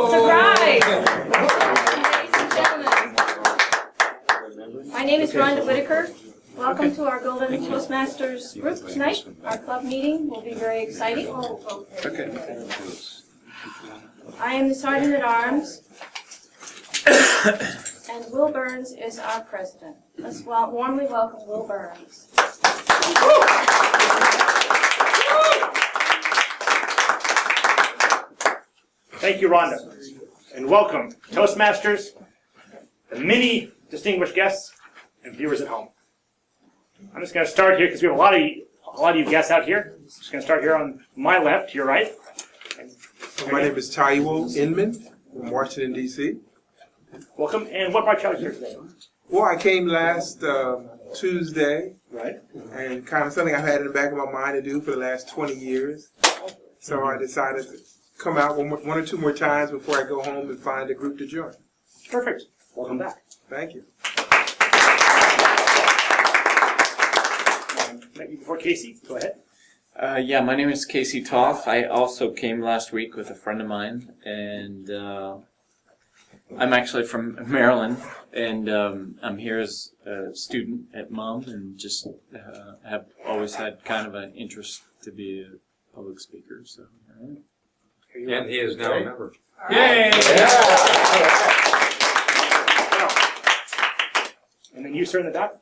Surprise! Ladies and gentlemen, my name is Rhonda Whitaker. Welcome to our Golden Toastmasters group tonight. Our club meeting will be very exciting. Okay. I am the Sergeant at Arms, and Will Burns is our president. Let's warmly welcome Will Burns. Thank you, Rhonda. And welcome, Toastmasters, the many distinguished guests, and viewers at home. I'm just going to start here because we have a lot of you guests out here. I'm just going to start here on my left, to your right. My name is Taiwo Inman from Washington, D.C. Welcome. And what brought you out here today? Well, I came last Tuesday, Right. and kind of something I've had in the back of my mind to do for the last 20 years. So I decided to come out one or two more times before I go home and find a group to join. Perfect. Welcome back. Thank you. Met you before, Casey. Go ahead. Yeah, my name is Casey Toff. I also came last week with a friend of mine, and I'm actually from Maryland, and I'm here as a student at MUM, and just have always had kind of an interest to be a public speaker. So, And he is now a member. Yay! And then you, sir, in the dock.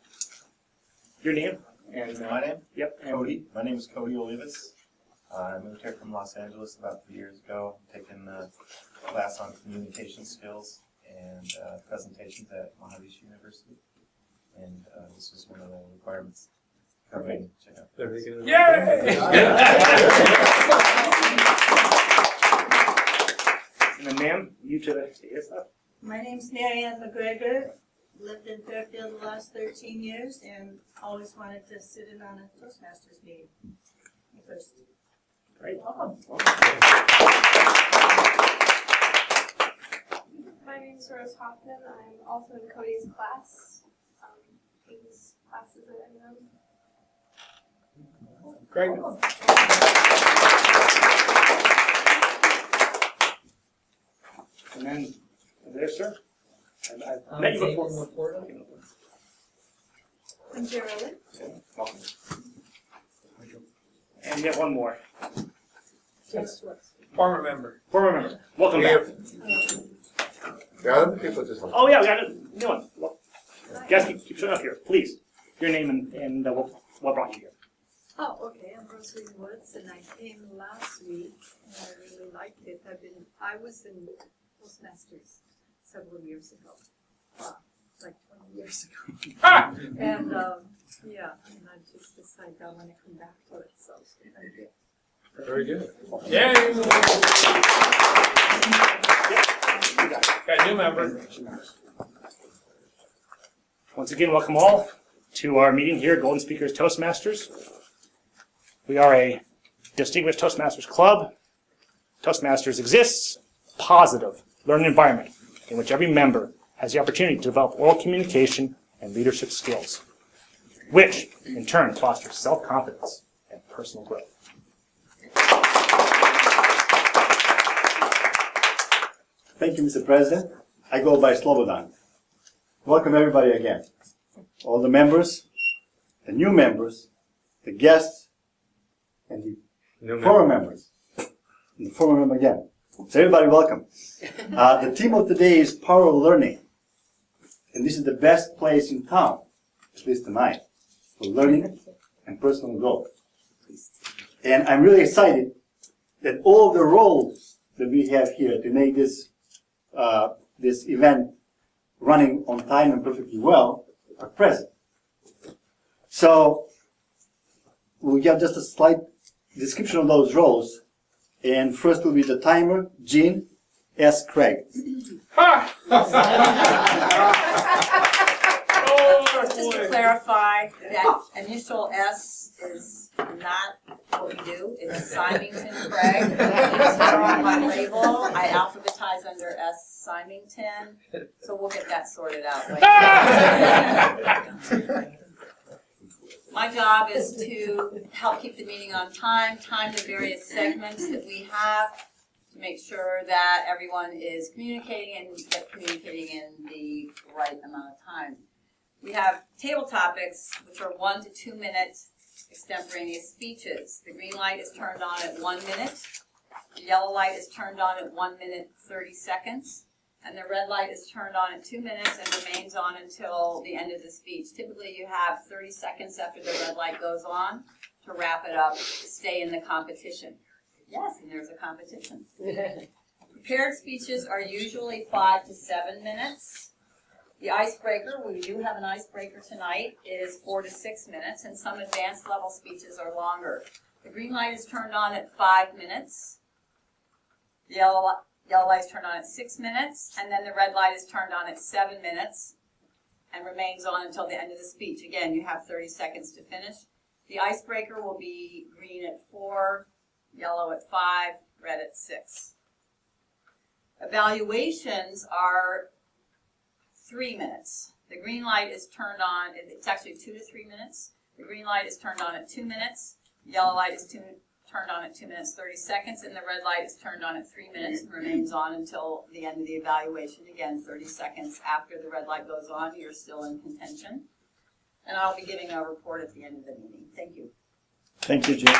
Your name? And my name? Yep. Cody. My name is Cody Olivas. I moved here from Los Angeles about 3 years ago. Taking a class on communication skills and presentations at Methodist University. And this was one of the requirements. Come in, check out. Yay! And then, ma'am, you to the stuff. My name's Marianne McGregor. Lived in Fairfield the last 13 years and always wanted to sit in on a Toastmasters meeting. First. Great. Welcome. My name is Rose Hoffman. I'm also in Cody's class. His classes at M&M. Great. And then, there, sir. I've met you before. I'm Geraldine. Welcome. And we have one more. Former member. Former member. Welcome back. The other people just. Oh, yeah, we got a new one. Well, guys, keep showing up here, please. Your name and what brought you here. Oh, okay. I'm Rosalie Woods, and I came last week, and I really liked it. I was in Toastmasters several years ago, like 20 years ago. And yeah, and I just decided I want to come back to it. So thank you. Very good. Yay! Got a new member. Once again, welcome all to our meeting here at Golden Speakers Toastmasters. We are a distinguished Toastmasters club. Toastmasters exists, positive learning environment in which every member has the opportunity to develop oral communication and leadership skills, which in turn fosters self-confidence and personal growth. Thank you, Mr. President. I go by Slobodan. Welcome everybody again. All the members, the new members, the guests, and the former members. And the former member again. So everybody welcome. The theme of today is power of learning. And this is the best place in town, at least tonight, for learning and personal growth. And I'm really excited that all the roles that we have here to make this event running on time and perfectly well are present. So we'll give just a slight description of those roles. And first will be the timer, Jean S. Craig. Just to clarify, that initial S is not what we do. It's Symington Craig. It's here on my label. I alphabetize under S. Symington. So we'll get that sorted out later. My job is to help keep the meeting on time, time the various segments that we have, to make sure that everyone is communicating and communicating in the right amount of time. We have table topics, which are 1 to 2 minute extemporaneous speeches. The green light is turned on at 1 minute. The yellow light is turned on at 1 minute 30 seconds. And the red light is turned on at 2 minutes and remains on until the end of the speech. Typically, you have 30 seconds after the red light goes on to wrap it up, to stay in the competition. Yes, and there's a competition. Prepared speeches are usually 5 to 7 minutes. The icebreaker, we do have an icebreaker tonight, is 4 to 6 minutes, and some advanced level speeches are longer. The green light is turned on at 5 minutes. The yellow light is turned on at 6 minutes, and then the red light is turned on at 7 minutes and remains on until the end of the speech. Again, you have 30 seconds to finish. The icebreaker will be green at 4, yellow at 5, red at 6. Evaluations are 3 minutes. The green light is turned on, it's actually 2 to 3 minutes. The green light is turned on at 2 minutes. The yellow light is turned on at 2 minutes 30 seconds, and the red light is turned on at 3 minutes and remains on until the end of the evaluation. Again, 30 seconds after the red light goes on, you're still in contention. And I'll be giving a report at the end of the meeting. Thank you. Thank you, Jim.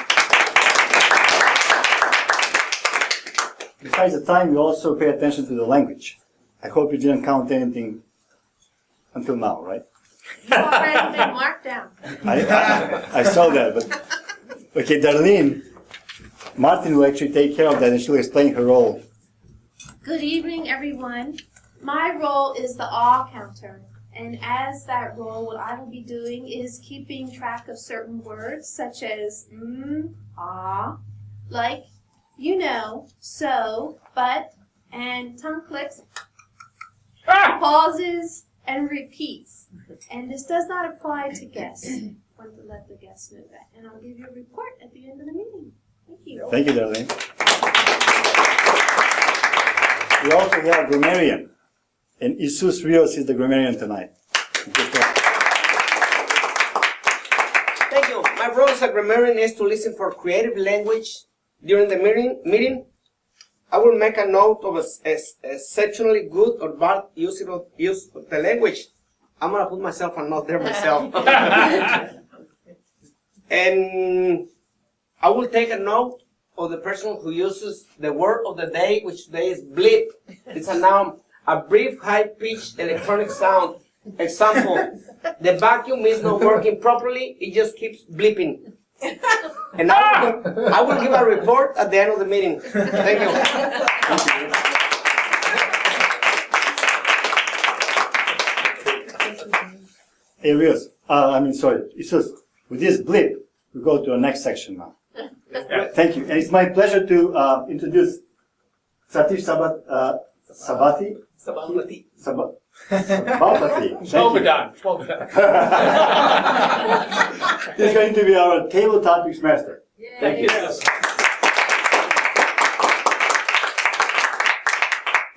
Besides the time, we also pay attention to the language. I hope you didn't count anything until now, right? You already been marked down. I saw that, but okay, Darlene, Martin will actually take care of that and she'll explain her role. Good evening, everyone. My role is the awe counter. And as that role, what I will be doing is keeping track of certain words such as ah, like, you know, so, but, and tongue clicks, pauses, and repeats. And this does not apply to guests. I want to let the guests know that. And I'll give you a report at the end of the meeting. Thank you. Thank you, Darlene. We also have a grammarian. And Jesus Rios is the grammarian tonight. Thank you. My role as a grammarian is to listen for creative language during the meeting. I will make a note of exceptionally good or bad use of the language. I'm going to put myself a note there myself. And I will take a note of the person who uses the word of the day, which today is bleep. It's a noun. A brief, high-pitched electronic sound. Example, the vacuum is not working properly, it just keeps bleeping. And I will give a report at the end of the meeting. Thank you. Hey, Rios, Jesus, with this blip, we go to the next section now. Thank you. And it's my pleasure to introduce Satish Sabati. Slobodan. He's going to be our table topics master. Thank you.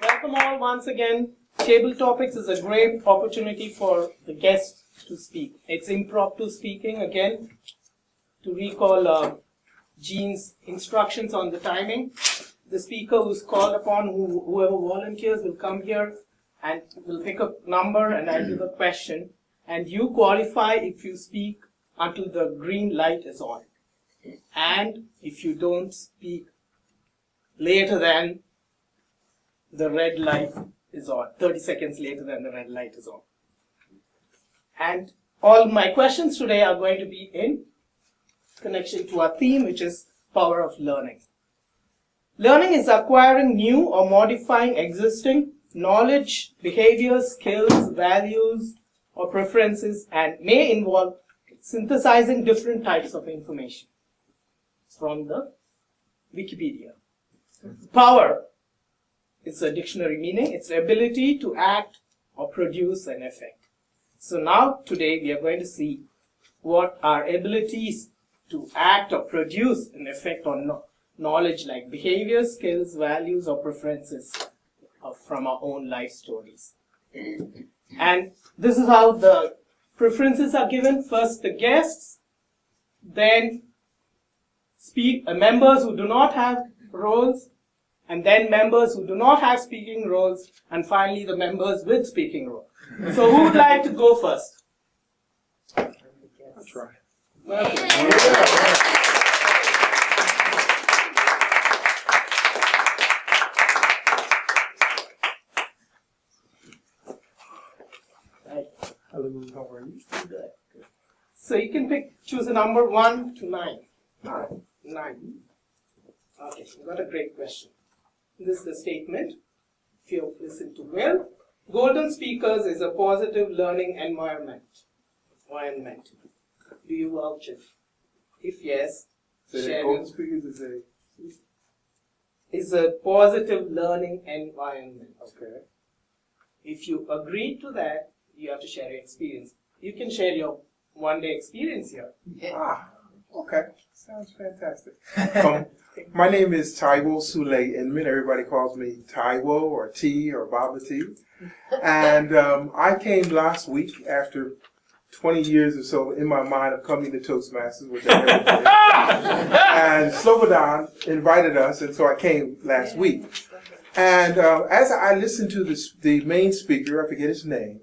Welcome all once again. Table topics is a great opportunity for the guests to speak. It's impromptu speaking again. To recall Jean's instructions on the timing, the speaker who's called upon, whoever volunteers, will come here and will pick a number and I'll give a question. And you qualify if you speak until the green light is on. And if you don't speak later than the red light is on, 30 seconds later than the red light is on. And all my questions today are going to be in connection to our theme, which is power of learning. Learning is acquiring new or modifying existing knowledge, behaviors, skills, values, or preferences, and may involve synthesizing different types of information. From the Wikipedia. Power is a dictionary meaning. It's the ability to act or produce an effect. So now, today, we are going to see what our abilities to act or produce an effect on knowledge like behaviors, skills, values, or preferences from our own life stories. And this is how the preferences are given. First the guests, then members who do not have roles, and then members who do not have speaking roles, and finally the members with speaking roles. So who would like to go first? I'll try. So you can choose a number 1 to 9. 9. Okay, you got a great question. This is the statement. If you listen to well, Golden Speakers is a positive learning environment. Do you vouch it? If yes, share Golden it. Speakers Is a positive learning environment. Okay. If you agree to that, you have to share your experience. You can share your one-day experience here. Okay. Sounds fantastic. My name is Taiwo Sule Inman. Everybody calls me Taiwo or T or Baba T. And I came last week after 20 years or so in my mind of coming to Toastmasters, which I never did. And Slobodan invited us, and so I came last week. And as I listened to the main speaker, I forget his name,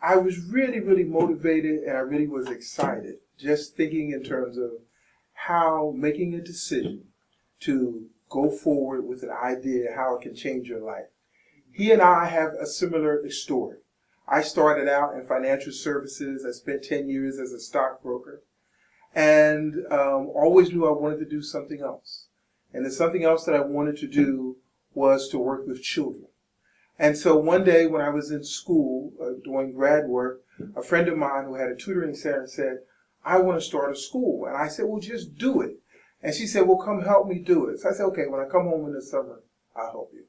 I was really, really motivated, and I really was excited, just thinking in terms of how making a decision to go forward with an idea, how it can change your life. He and I have a similar story. I started out in financial services. I spent 10 years as a stockbroker, and always knew I wanted to do something else. And the something else that I wanted to do was to work with children. And so one day when I was in school doing grad work, a friend of mine who had a tutoring center said, I want to start a school. And I said, well, just do it. And she said, well, come help me do it. So I said, okay, when I come home in the summer, I'll help you.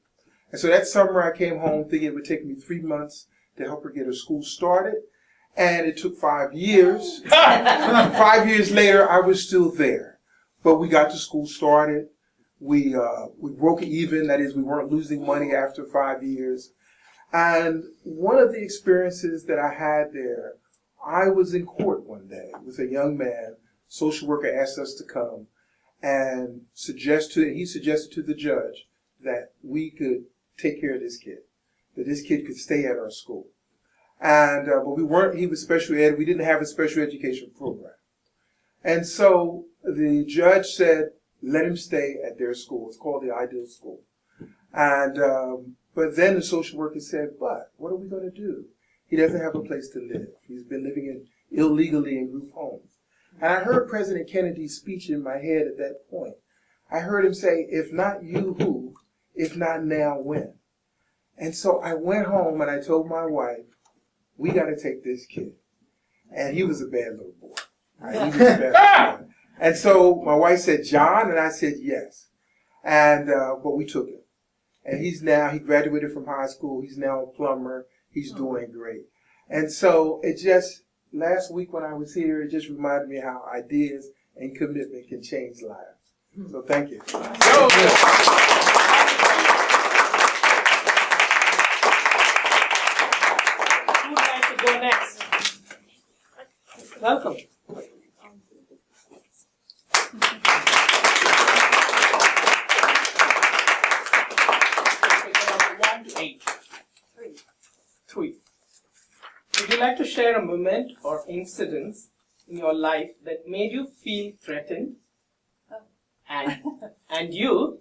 And so that summer I came home thinking it would take me 3 months to help her get a school started. And it took 5 years. 5 years later, I was still there. But we got the school started. We broke even. That is, we weren't losing money after 5 years. And one of the experiences that I had there, I was in court one day with a young man. Social worker asked us to come and he suggested to the judge that we could take care of this kid, that this kid could stay at our school. And but he was special ed. We didn't have a special education program. And so the judge said, let him stay at their school. It's called the Ideal School. And but then the social worker said, but what are we going to do? He doesn't have a place to live. He's been living illegally in group homes. And I heard President Kennedy's speech in my head at that point. I heard him say, if not you, who? If not now, when? And so I went home and I told my wife, we got to take this kid. And he was a bad little boy. Right? He was a bad little boy. And so my wife said, John? And I said, yes. And but we took him. And he graduated from high school. He's now a plumber. He's doing great. And so last week when I was here, it just reminded me how ideas and commitment can change lives. So thank you. Who would like to go next? Welcome. Three. Would you like to share a moment or incidents in your life that made you feel threatened and you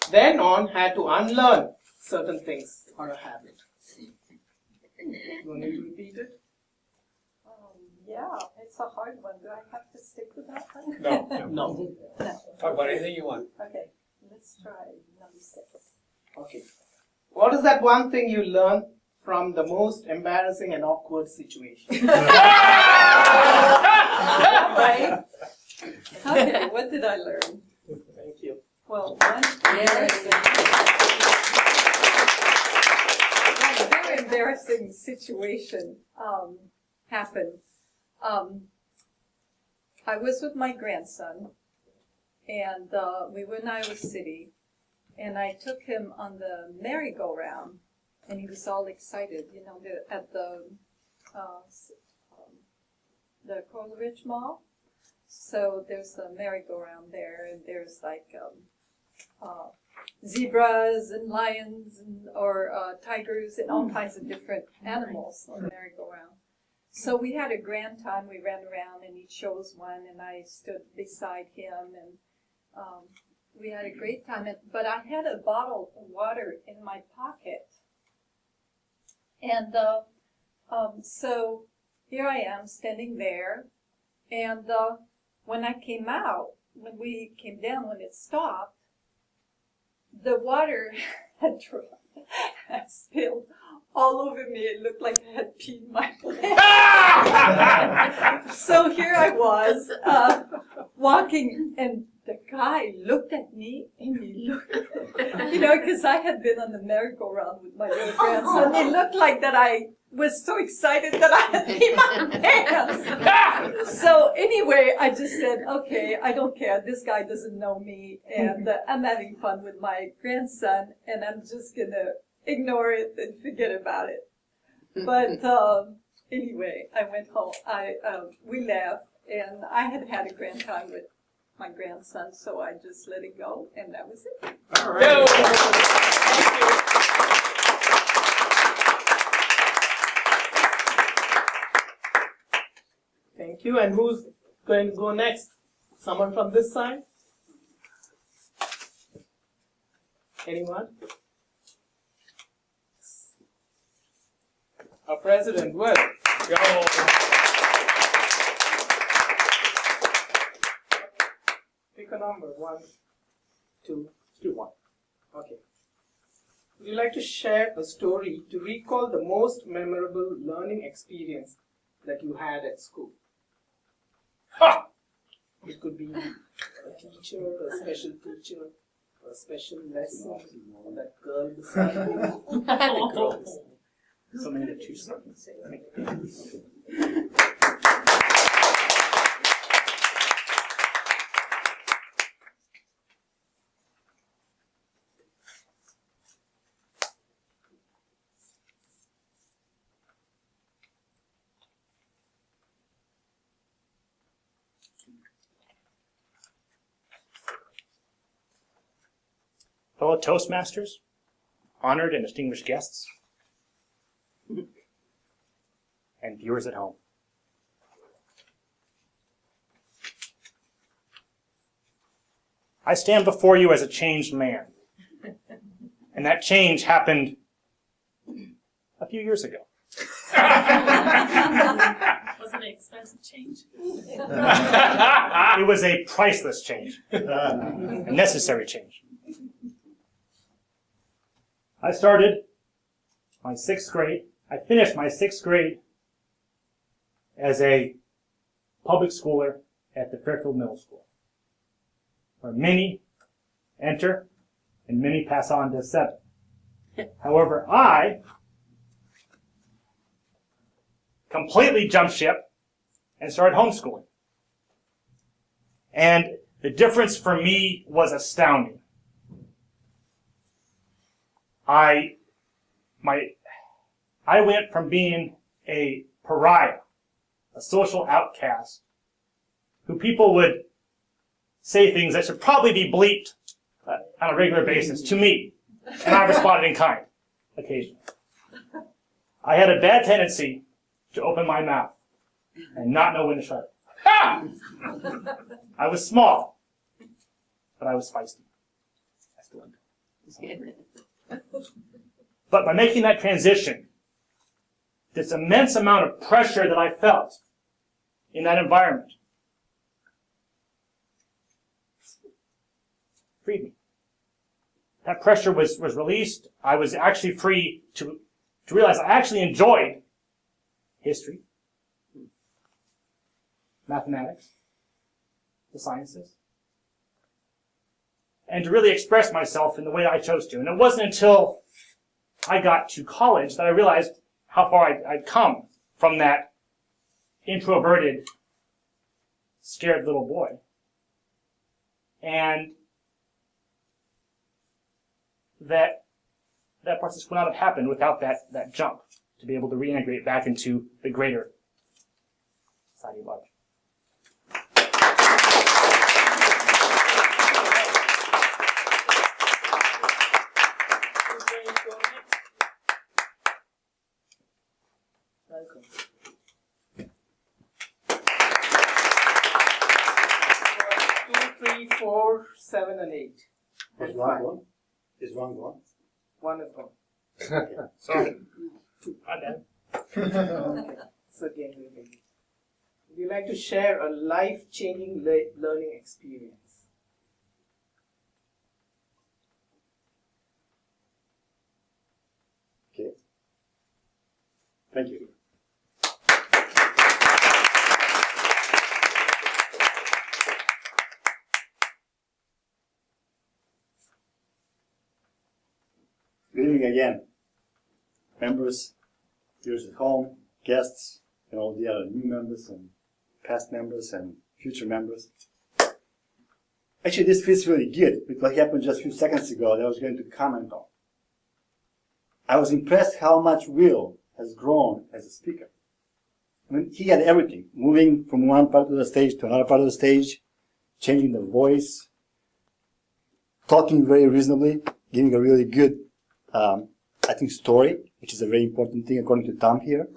then on had to unlearn certain things or a habit? You want me to repeat it? Yeah, it's a hard one. Do I have to stick with that one? No. Talk about anything you want. Okay, let's try number 6. Okay. What is that one thing you learned from the most embarrassing and awkward situation? Right? Okay, what did I learn? Thank you. Well, one very embarrassing situation happened. I was with my grandson, and we were in Iowa City, and I took him on the merry-go-round, and he was all excited, at the Coleridge Mall. So there's a merry-go-round there, and there's like zebras and lions or tigers and all kinds of different animals on the merry-go-round. So we had a grand time. We ran around and he chose one and I stood beside him and we had a great time. But I had a bottle of water in my pocket. And so here I am standing there. And when I came out, when we came down, when it stopped, the water had spilled all over me. It looked like I had peed my pants. So here I was walking, and the guy looked at me, and he looked, because I had been on the merry-go-round with my little grandson. It looked like that I was so excited that I had peed my pants. So anyway, I just said, okay, I don't care. This guy doesn't know me, and I'm having fun with my grandson, and I'm just going to ignore it and forget about it. But anyway, I went home. We left, and I had a grand time with my grandson, so I just let it go, and that was it. All right. Thank you. Thank you. And who's going to go next? Someone from this side? Anyone? Our president, Will. Go. Pick a number. 1, 2, 1. Okay. Would you like to share a story to recall the most memorable learning experience that you had at school? Ha! It could be a teacher, a special teacher, a special lesson, or that girl beside you. So many to choose from. Fellow Toastmasters, honored and distinguished guests, and viewers at home. I stand before you as a changed man, and that change happened a few years ago. Wasn't it expensive change? It was a priceless change, a necessary change. I started my 6th grade. I finished my 6th grade as a public schooler at the Fairfield Middle School, where many enter and many pass on to 7. However, I completely jumped ship and started homeschooling. And the difference for me was astounding. I went from being a pariah, a social outcast, who people would say things that should probably be bleeped on a regular basis to me, and I responded in kind, occasionally. I had a bad tendency to open my mouth and not know when to shut it. I was small, but I was feisty. I still am. But by making that transition, this immense amount of pressure that I felt in that environment freed me. That pressure was released. I was actually free to realize I actually enjoyed history, mathematics, the sciences, and to really express myself in the way I chose to. And it wasn't until I got to college that I realized how far I'd come from that introverted, scared little boy. And that process would not have happened without that jump to be able to reintegrate back into the greater society at large. 4, 7, and 8. Is And one 5. gone? Is one gone? 1 is gone. Sorry. My bad. So again, would you like to share a life-changing learning experience? Okay. Thank you. Good evening again, members, viewers at home, guests, and all the other new members and past members and future members. Actually, this feels really good with what happened just a few seconds ago that I was going to comment on. I was impressed how much Will has grown as a speaker. I mean, he had everything, moving from one part of the stage to another part of the stage, changing the voice, talking very reasonably, giving a really good I think story, which is a very important thing according to Tom here.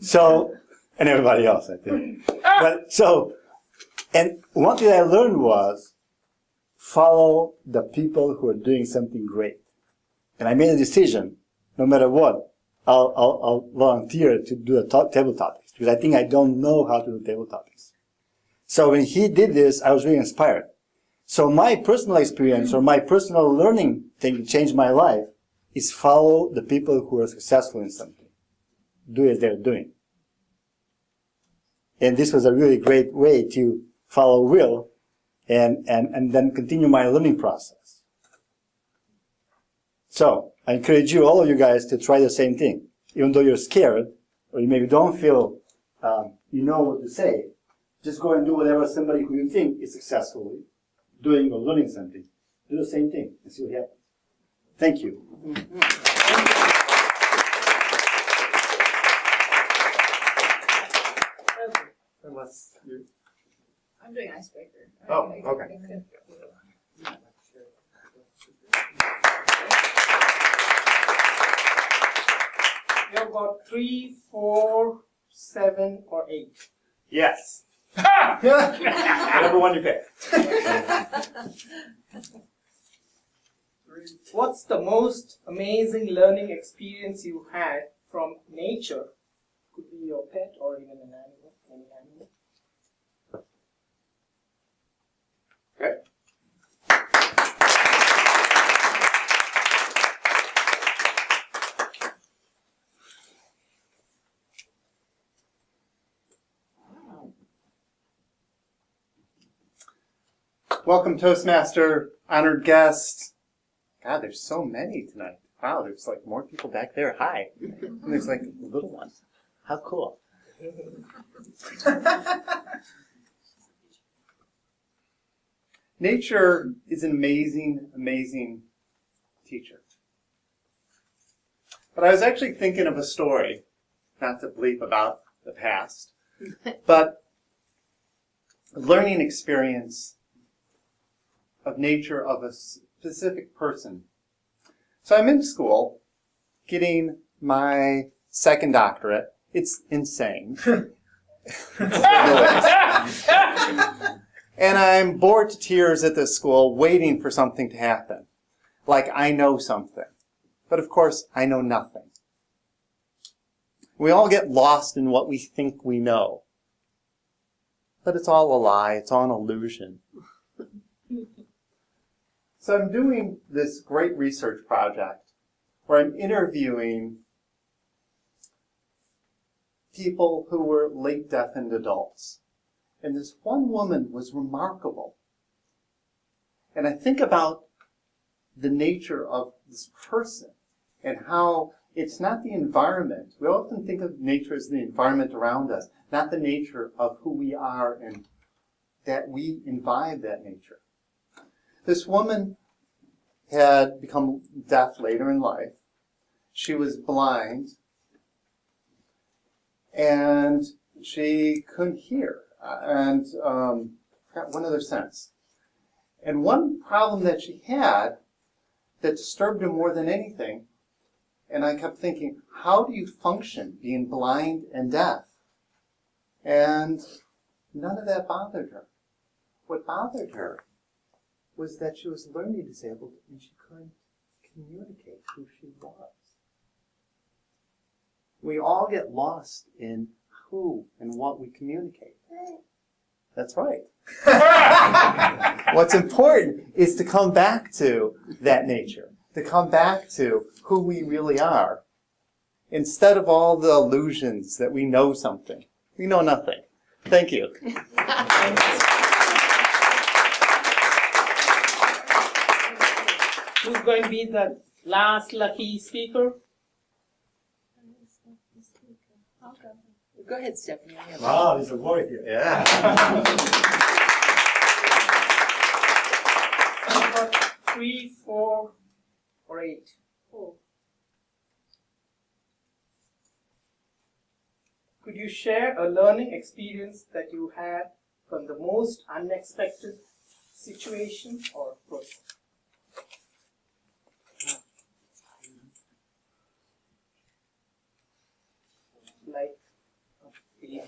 So, and everybody else, I think. But so, and one thing I learned was follow the people who are doing something great. And I made a decision, no matter what, I'll volunteer to do the table topics because I think I don't know how to do table topics. So when he did this, I was really inspired. So my personal experience or my personal learning thing that changed my life is follow the people who are successful in something. Do as they're doing. And this was a really great way to follow Will and then continue my learning process. So I encourage you, all of you guys, to try the same thing. Even though you're scared or you maybe don't feel you know what to say, just go and do whatever somebody who you think is successfully doing or learning something. Do the same thing and see what happens. Thank you. Unless you. I'm doing icebreaker. Oh, okay. You have got 3, 4, 7, or 8. Yes. Whatever one you pick. What's the most amazing learning experience you had from nature? Could be your pet or even an animal, any animal. Okay. Welcome, Toastmaster, honored guests. God, there's so many tonight. Wow, there's like more people back there. Hi. And there's like little ones. How cool. Nature is an amazing, amazing teacher. But I was actually thinking of a story, not to bleep about the past, but a learning experience of nature of a specific person. So I'm in school getting my second doctorate. It's insane. And I'm bored to tears at this school waiting for something to happen. Like I know something. But of course, I know nothing. We all get lost in what we think we know. But it's all a lie. It's all an illusion. So I'm doing this great research project where I'm interviewing people who were late deafened adults. And this one woman was remarkable. And I think about the nature of this person and how it's not the environment. We often think of nature as the environment around us, not the nature of who we are and that we imbibe that nature. This woman had become deaf later in life. She was blind, and she couldn't hear, and got one other sense. And one problem that she had that disturbed her more than anything, and I kept thinking, how do you function being blind and deaf? And none of that bothered her. What bothered her was that she was learning disabled and she couldn't communicate who she was. We all get lost in who and what we communicate. That's right. What's important is to come back to that nature, to come back to who we really are, instead of all the illusions that we know something. We know nothing. Thank you. Who's going to be the last lucky speaker? Go ahead, Stephanie. Wow, there's a boy here. Yeah. 3, 4, or 8? 4. Could you share a learning experience that you had from the most unexpected situation or person? Like a baby.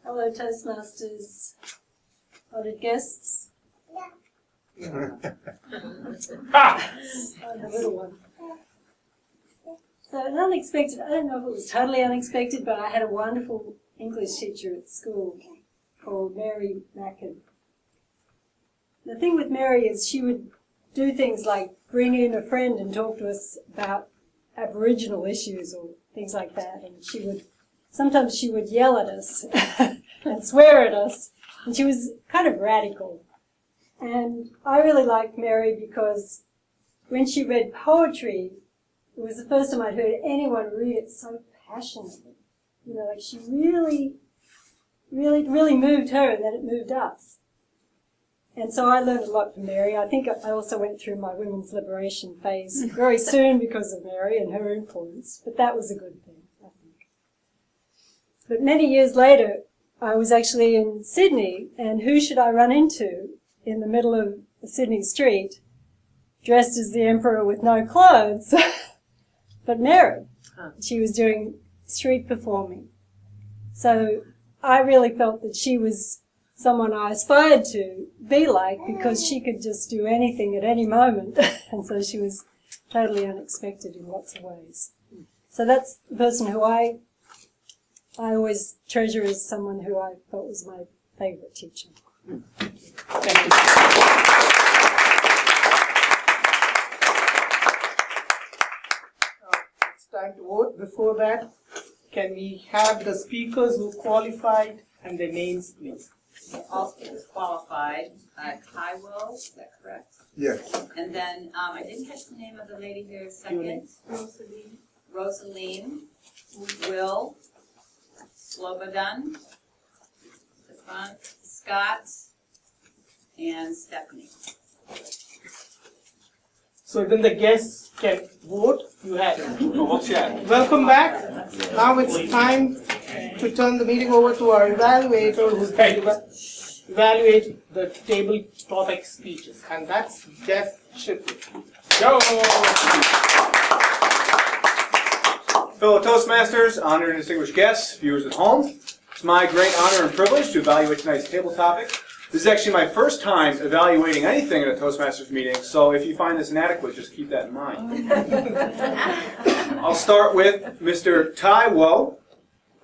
Hello, Toastmasters. Honored guests. Oh, the little one. So an unexpected, I don't know if it was totally unexpected, but I had a wonderful English teacher at school called Mary Mackin. The thing with Mary is she would do things like bring in a friend and talk to us about Aboriginal issues or things like that, and sometimes she would yell at us and swear at us, and she was kind of radical. And I really liked Mary because when she read poetry, it was the first time I'd heard anyone read it so passionately. You know, like she really moved her, and then it moved us. And so I learned a lot from Mary. I think I also went through my women's liberation phase very soon because of Mary and her influence, but that was a good thing, I think. But many years later, I was actually in Sydney, and who should I run into in the middle of the Sydney street, dressed as the emperor with no clothes, but Mary. She was doing street performing. So I really felt that she was someone I aspired to be like because she could just do anything at any moment. And so she was totally unexpected in lots of ways. So that's the person who I always treasure as someone who I thought was my favorite teacher. Thank you. It's time to vote. Before that, can we have the speakers who qualified and their names, please? All speakers qualified. Taiwo, is that correct? Yes. And then I didn't catch the name of the lady here second. Rosaline. Will. Slobodan. Scott. And Stephanie. So then the guests can vote. You have. Welcome back. Now it's time to turn the meeting over to our evaluator who's going to evaluate the table topic speeches. And that's Jeff Shipley. Go! Fellow Toastmasters, honored and distinguished guests, viewers at home, it's my great honor and privilege to evaluate tonight's table topic. This is actually my first time evaluating anything at a Toastmasters meeting, so if you find this inadequate, just keep that in mind. I'll start with Mr. Taiwo,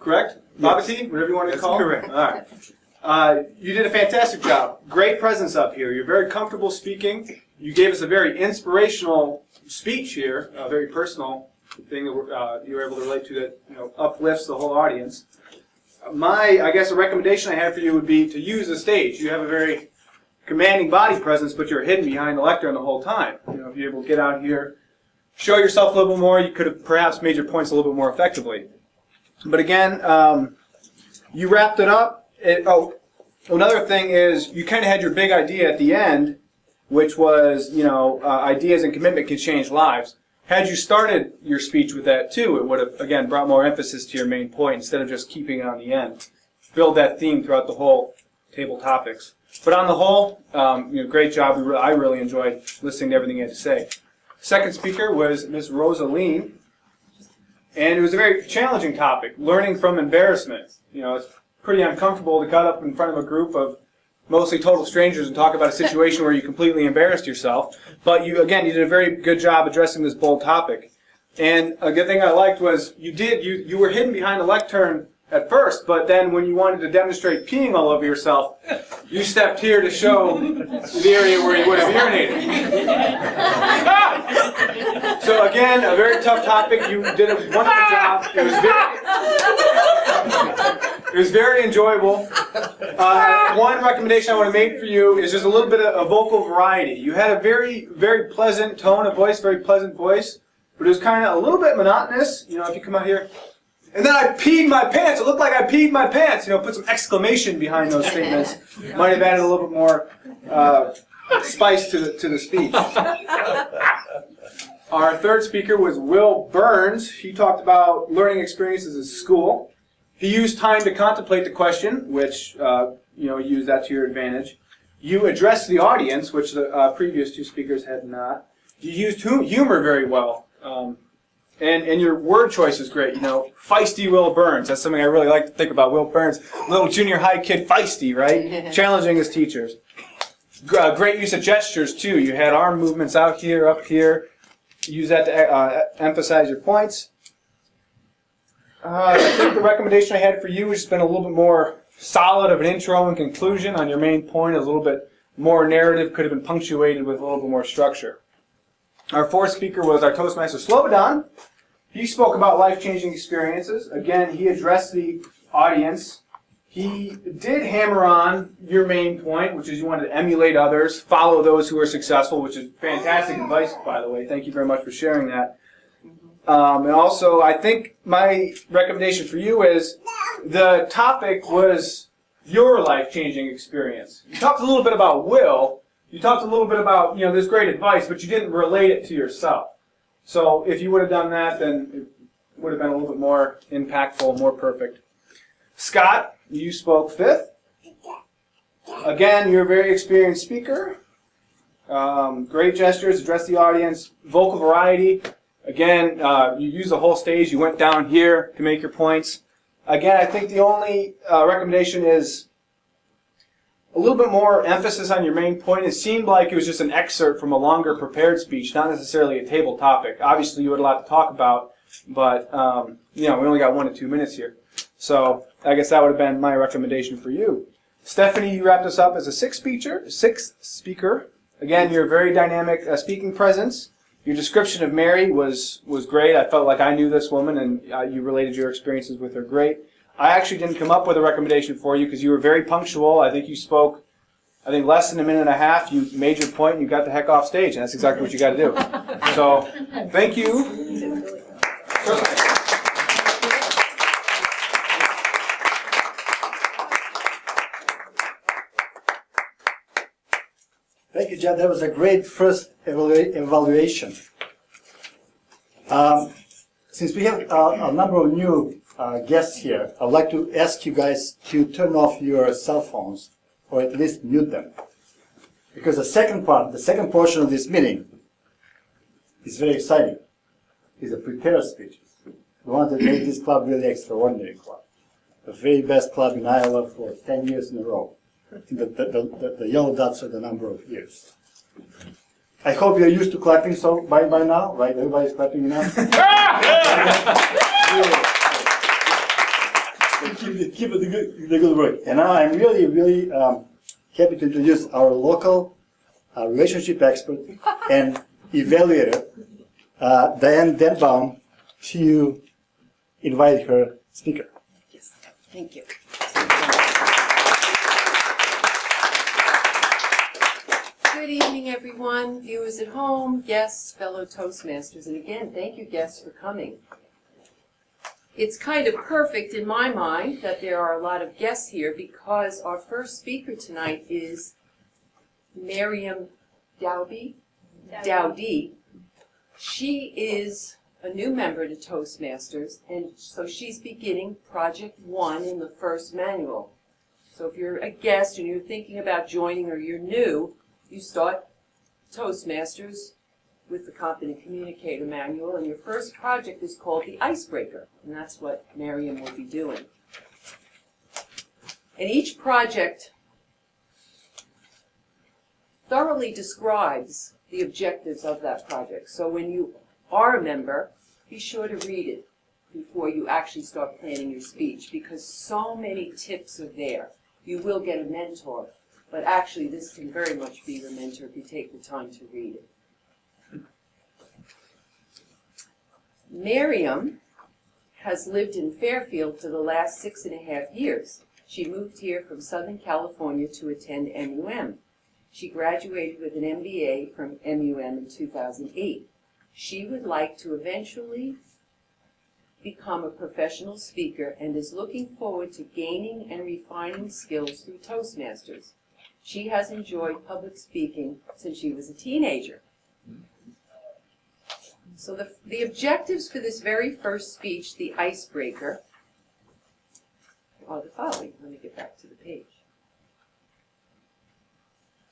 correct? Babati, whatever you want to call him? Correct. All right. You did a fantastic job. Great presence up here. You're very comfortable speaking. You gave us a very inspirational speech here, a very personal thing that you were able to relate to that uplifts the whole audience. I guess a recommendation I have for you would be to use the stage. You have a very commanding body presence, but you're hidden behind the lectern the whole time. If you're able to get out here, show yourself a little bit more, you could have perhaps made your points a little bit more effectively. But again, you wrapped it up. Another thing is you kind of had your big idea at the end, which was, ideas and commitment can change lives. Had you started your speech with that too, it would have, again, brought more emphasis to your main point instead of just keeping it on the end. Build that theme throughout the whole table topics. But on the whole, great job. I really enjoyed listening to everything you had to say. Second speaker was Miss Rosaline, and it was a very challenging topic, learning from embarrassment. It's pretty uncomfortable to cut up in front of a group of mostly total strangers and talk about a situation where you completely embarrassed yourself. But you did a very good job addressing this bold topic. And a good thing I liked was you were hidden behind a lectern at first, but then when you wanted to demonstrate peeing all over yourself, you stepped here to show the area where you would have urinated. So again, a very tough topic. You did a wonderful job. It was very enjoyable. One recommendation I want to make for you is just a little bit of a vocal variety. You had a very, very pleasant tone of voice, very pleasant voice, but it was kind of a little bit monotonous. If you come out here, and then I peed my pants. It looked like I peed my pants. Put some exclamation behind those statements. Might have added a little bit more spice to the speech. Our third speaker was Will Burns. He talked about learning experiences at school. He used time to contemplate the question, which use that to your advantage. You addressed the audience, which the previous two speakers had not. You used humor very well. And your word choice is great. Feisty Will Burns. That's something I really like to think about. Will Burns, little junior high kid, feisty, right? Challenging his teachers. Great use of gestures, too. You had arm movements out here, up here. Use that to emphasize your points. I think the recommendation I had for you has been a little bit more solid of an intro and conclusion on your main point. It was a little bit more narrative, could have been punctuated with a little bit more structure. Our fourth speaker was our Toastmaster Slobodan. He spoke about life-changing experiences. Again, he addressed the audience. He did hammer on your main point, which is you wanted to emulate others, follow those who are successful, which is fantastic advice, by the way. Thank you very much for sharing that. And also, I think my recommendation for you is the topic was your life-changing experience. You talked a little bit about Will. You talked a little bit about, this great advice, but you didn't relate it to yourself. So if you would have done that, then it would have been a little bit more impactful, more perfect. Scott, you spoke fifth. Again, you're a very experienced speaker. Great gestures, address the audience, vocal variety. Again, you used the whole stage. You went down here to make your points. Again, I think the only recommendation is a little bit more emphasis on your main point. It seemed like it was just an excerpt from a longer prepared speech, not necessarily a table topic. Obviously, you had a lot to talk about, but we only got 1 to 2 minutes here. So I guess that would have been my recommendation for you. Stephanie, you wrapped us up as a sixth speaker. Again, you're a very dynamic speaking presence. Your description of Mary was great. I felt like I knew this woman, and you related your experiences with her great. I actually didn't come up with a recommendation for you because you were very punctual. I think you spoke, less than a minute and a half. You made your point and you got the heck off stage, and that's exactly what you got to do. So, thank you. Thank you, John. That was a great first evaluation. Since we have a number of new guests here, I'd like to ask you guys to turn off your cell phones, or at least mute them. Because the second portion of this meeting is very exciting. It's a prepared speech. We want to make this club really extraordinary club. The very best club in Iowa for 10 years in a row. The yellow dots are the number of years. I hope you're used to clapping by now, right? Everybody's clapping enough? Keep it the good work. And now I'm really, really happy to introduce our local relationship expert and evaluator, Diane Denbaum, to invite her speaker. Yes, thank you. Good evening, everyone, viewers at home, guests, fellow Toastmasters, and again, thank you, guests, for coming. It's kind of perfect in my mind that there are a lot of guests here because our first speaker tonight is Miriam Dowdy. She is a new member to Toastmasters, and so she's beginning Project 1 in the first manual. So if you're a guest and you're thinking about joining or you're new, you start Toastmasters with the Competent Communicator Manual, and your first project is called the Icebreaker, and that's what Miriam will be doing. And each project thoroughly describes the objectives of that project. So when you are a member, be sure to read it before you actually start planning your speech, because so many tips are there. You will get a mentor, but actually this can very much be your mentor if you take the time to read it. Miriam has lived in Fairfield for the last 6.5 years. She moved here from Southern California to attend MUM. She graduated with an MBA from MUM in 2008. She would like to eventually become a professional speaker and is looking forward to gaining and refining skills through Toastmasters. She has enjoyed public speaking since she was a teenager. So the objectives for this very first speech, the Icebreaker, are the following. Let me get back to the page.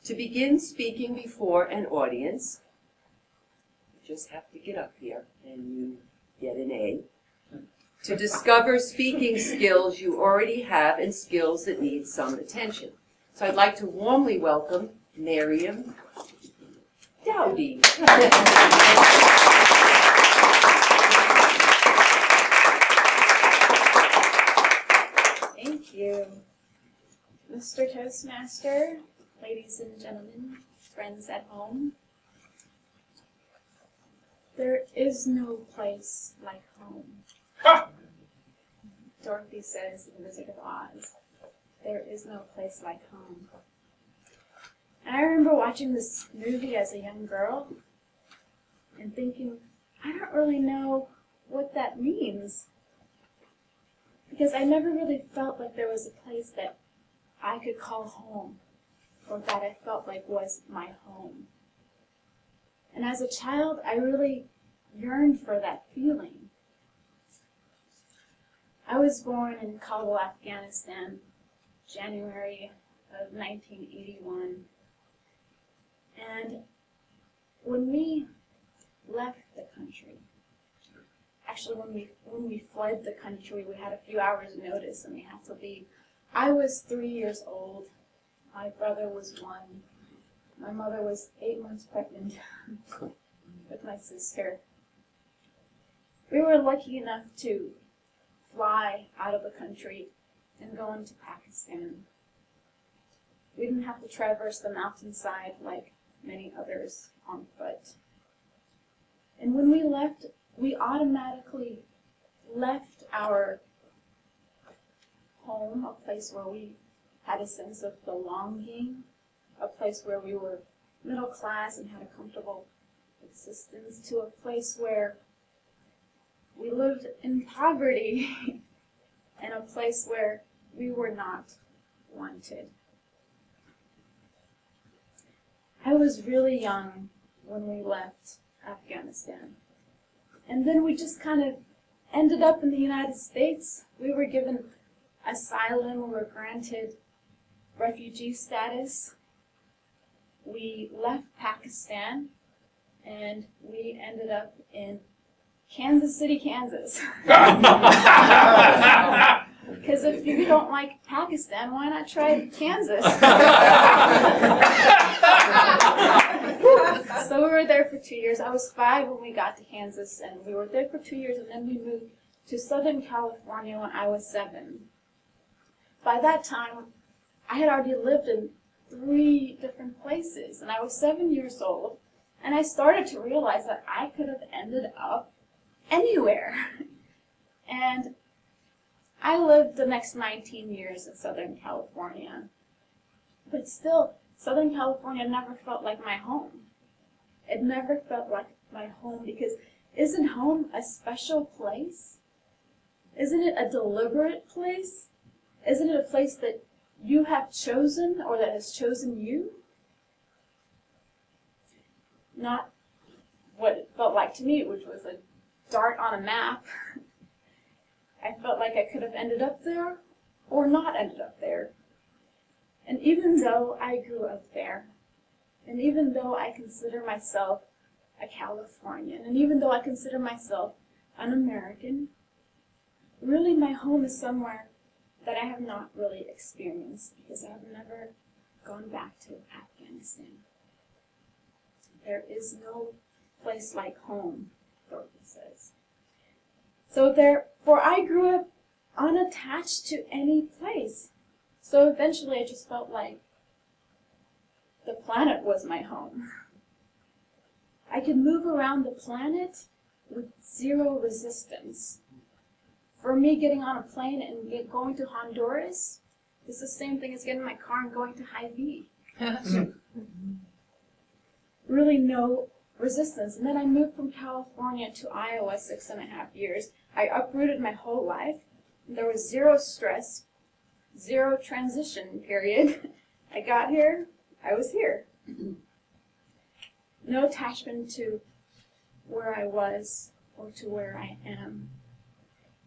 To begin speaking before an audience, you just have to get up here and you get an A. To discover speaking skills you already have and skills that need some attention. So I'd like to warmly welcome Miriam Dowdy. Thank you. Mr. Toastmaster, ladies and gentlemen, friends at home. There is no place like home. Dorothy says in The Wizard of Oz, there is no place like home. And I remember watching this movie as a young girl and thinking, I don't really know what that means. Because I never really felt like there was a place that I could call home, or that I felt like was my home. And as a child, I really yearned for that feeling. I was born in Kabul, Afghanistan, January of 1981. And when we left the country, actually when we fled the country, we had a few hours notice and we had to leave. I was 3 years old. My brother was 1. My mother was 8 months pregnant with my sister. We were lucky enough to fly out of the country and go into Pakistan. We didn't have to traverse the mountainside like many others on foot. And when we left, we automatically left our home, a place where we had a sense of belonging, a place where we were middle class and had a comfortable existence, to a place where we lived in poverty and a place where we were not wanted. I was really young when we left Afghanistan. And then we just kind of ended up in the United States. We were given asylum, we were granted refugee status. We left Pakistan and we ended up in Kansas City, Kansas. Because if you don't like Pakistan, why not try Kansas? So we were there for 2 years. I was 5 when we got to Kansas, and we were there for 2 years, and then we moved to Southern California when I was 7. By that time, I had already lived in 3 different places, and I was 7 years old, and I started to realize that I could have ended up anywhere. And I lived the next 19 years in Southern California. But still, Southern California never felt like my home. It never felt like my home, because isn't home a special place? Isn't it a deliberate place? Isn't it a place that you have chosen or that has chosen you? Not what it felt like to me, which was a dart on a map. I felt like I could have ended up there or not ended up there. And even though I grew up there, and even though I consider myself a Californian, and even though I consider myself an American, really my home is somewhere that I have not really experienced because I have never gone back to Afghanistan. There is no place like home, Dorothy says. So therefore I grew up unattached to any place. So eventually I just felt like the planet was my home. I could move around the planet with zero resistance. For me, getting on a plane and going to Honduras is the same thing as getting in my car and going to Hy-Vee. Really no resistance. And then I moved from California to Iowa 6.5 years. I uprooted my whole life. There was zero stress, zero transition period. I got here, I was here. No attachment to where I was or to where I am.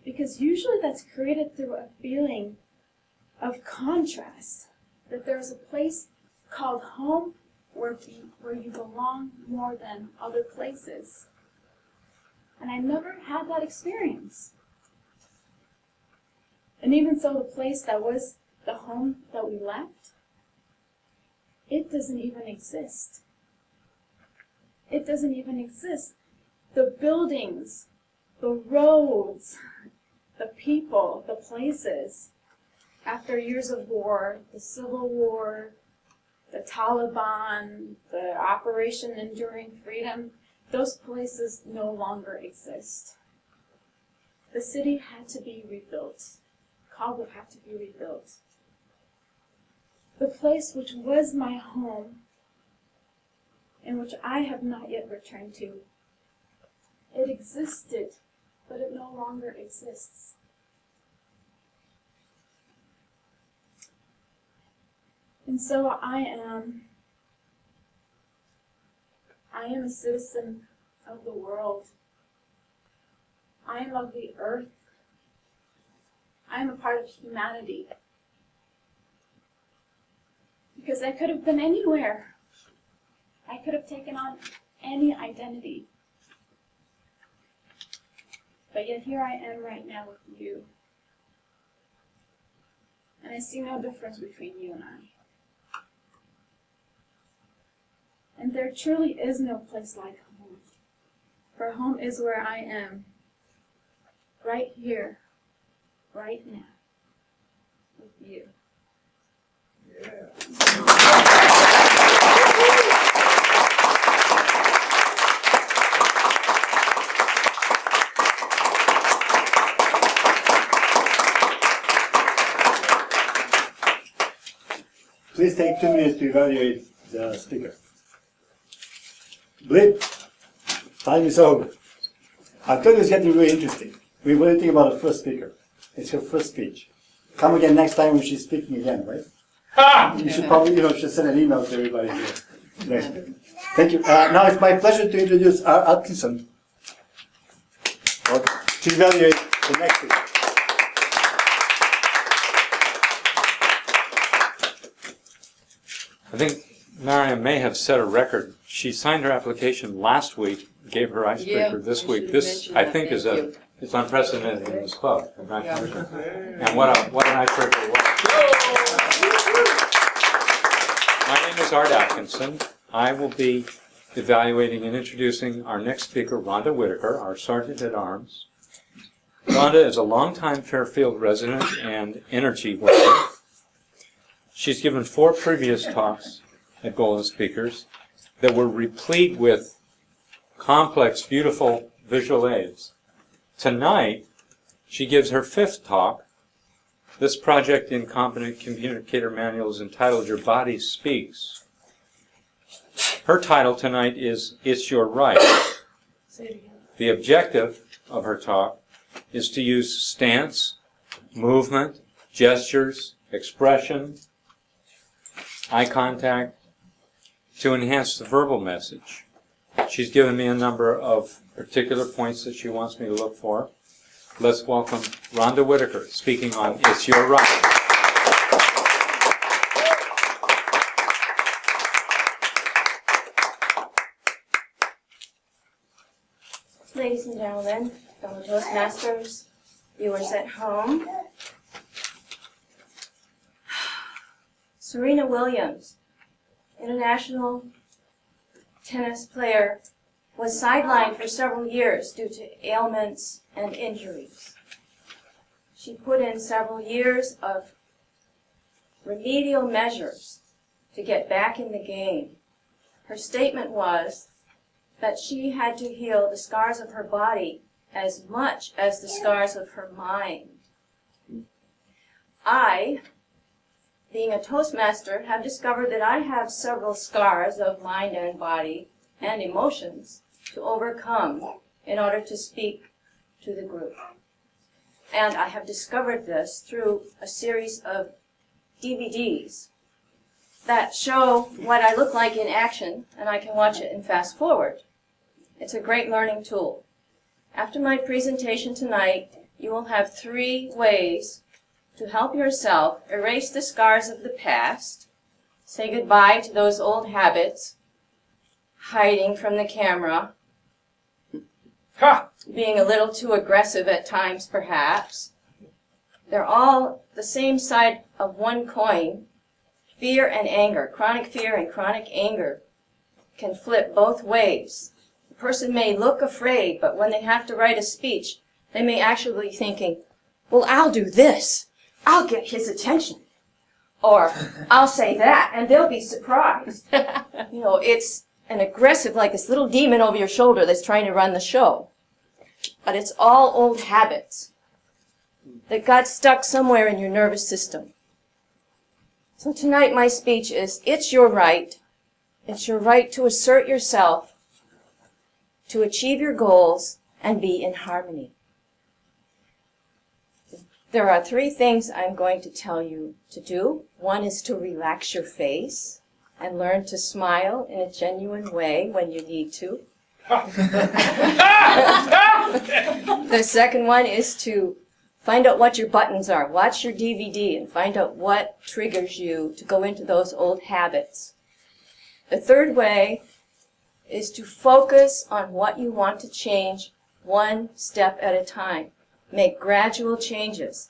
Because usually that's created through a feeling of contrast, that there's a place called home where you belong more than other places. And I never had that experience. And even so, the place that was the home that we left, it doesn't even exist. It doesn't even exist. The buildings, the roads, the people, the places, after years of war, the Civil War, the Taliban, the Operation Enduring Freedom, those places no longer exist. The city had to be rebuilt. Kabul had to be rebuilt. The place which was my home, and which I have not yet returned to, it existed, but it no longer exists. And so I am a citizen of the world. I am of the earth. I am a part of humanity. Because I could have been anywhere. I could have taken on any identity. But yet here I am right now with you. And I see no difference between you and I. And there truly is no place like home. For home is where I am. Right here. Right now. With you. Please take 2 minutes to evaluate the speaker. Blip, time is over. I thought it was getting really interesting. We were thinking about the first speaker. It's her first speech. Come again next time when she's speaking again, right? You should probably, should send an email to everybody here. Nice. Thank you. Now it's my pleasure to introduce R. Atkinson to evaluate the next speaker. I think Mariam may have set a record. She signed her application last week, gave her icebreaker this week. This, I think, is it's unprecedented in this club. Congratulations. And what an icebreaker it was. My name is Art Atkinson. I will be evaluating and introducing our next speaker, Rhonda Whitaker, our Sergeant at Arms. Rhonda is a longtime Fairfield resident and energy worker. She's given 4 previous talks at Golden Speakers that were replete with complex, beautiful visual aids. Tonight, she gives her 5th talk. This project in Competent Communicator Manual is entitled Your Body Speaks. Her title tonight is It's Your Right. The objective of her talk is to use stance, movement, gestures, expression, eye contact to enhance the verbal message. She's given me a number of particular points that she wants me to look for. Let's welcome Rhonda Whitaker speaking on It's Your Right. Ladies and gentlemen, fellow Toastmasters, viewers at home, Serena Williams, international tennis player, was sidelined for several years due to ailments and injuries. She put in several years of remedial measures to get back in the game. Her statement was that she had to heal the scars of her body as much as the scars of her mind. I, being a Toastmaster, have discovered that I have several scars of mind and body and emotions to overcome in order to speak to the group. And I have discovered this through a series of DVDs that show what I look like in action, and I can watch it and fast forward. It's a great learning tool. After my presentation tonight, you will have 3 ways to help yourself erase the scars of the past, say goodbye to those old habits, hiding from the camera, being a little too aggressive at times perhaps. They're all the same side of one coin. Fear and anger, chronic fear and chronic anger can flip both ways. The person may look afraid, but when they have to write a speech, they may actually be thinking, well, I'll do this. I'll get his attention. Or, I'll say that, and they'll be surprised. You know, it's an aggressive, like this little demon over your shoulder that's trying to run the show. But it's all old habits that got stuck somewhere in your nervous system. So tonight my speech is, it's your right. It's your right to assert yourself, to achieve your goals, and be in harmony. There are 3 things I'm going to tell you to do. One is to relax your face and learn to smile in a genuine way when you need to. The second one is to find out what your buttons are. Watch your DVD and find out what triggers you to go into those old habits. The third way is to focus on what you want to change 1 step at a time. Make gradual changes.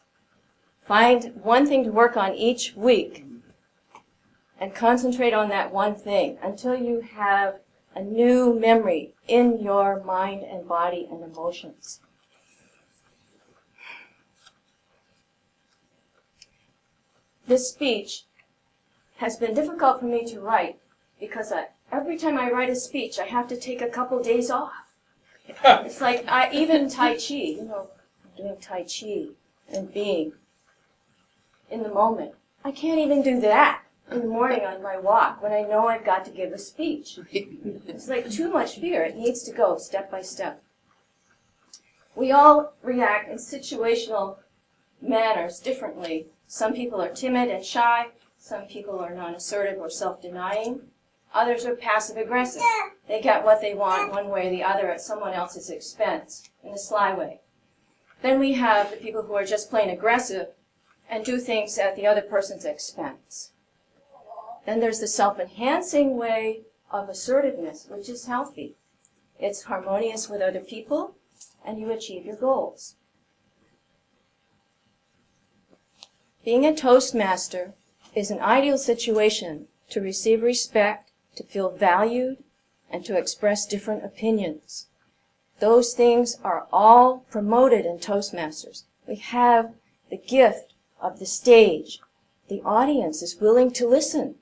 Find one thing to work on each week and concentrate on that one thing until you have a new memory in your mind and body and emotions. This speech has been difficult for me to write because every time I write a speech, I have to take a couple days off. It's like even Tai Chi, you know, doing Tai Chi and being in the moment. I can't even do that in the morning on my walk when I know I've got to give a speech. It's like too much fear. It needs to go step by step. We all react in situational manners differently. Some people are timid and shy. Some people are non-assertive or self-denying. Others are passive-aggressive. They get what they want one way or the other at someone else's expense in a sly way. Then we have the people who are just plain aggressive and do things at the other person's expense. Then there's the self-enhancing way of assertiveness, which is healthy. It's harmonious with other people, and you achieve your goals. Being a Toastmaster is an ideal situation to receive respect, to feel valued, and to express different opinions. Those things are all promoted in Toastmasters. We have the gift of the stage. The audience is willing to listen.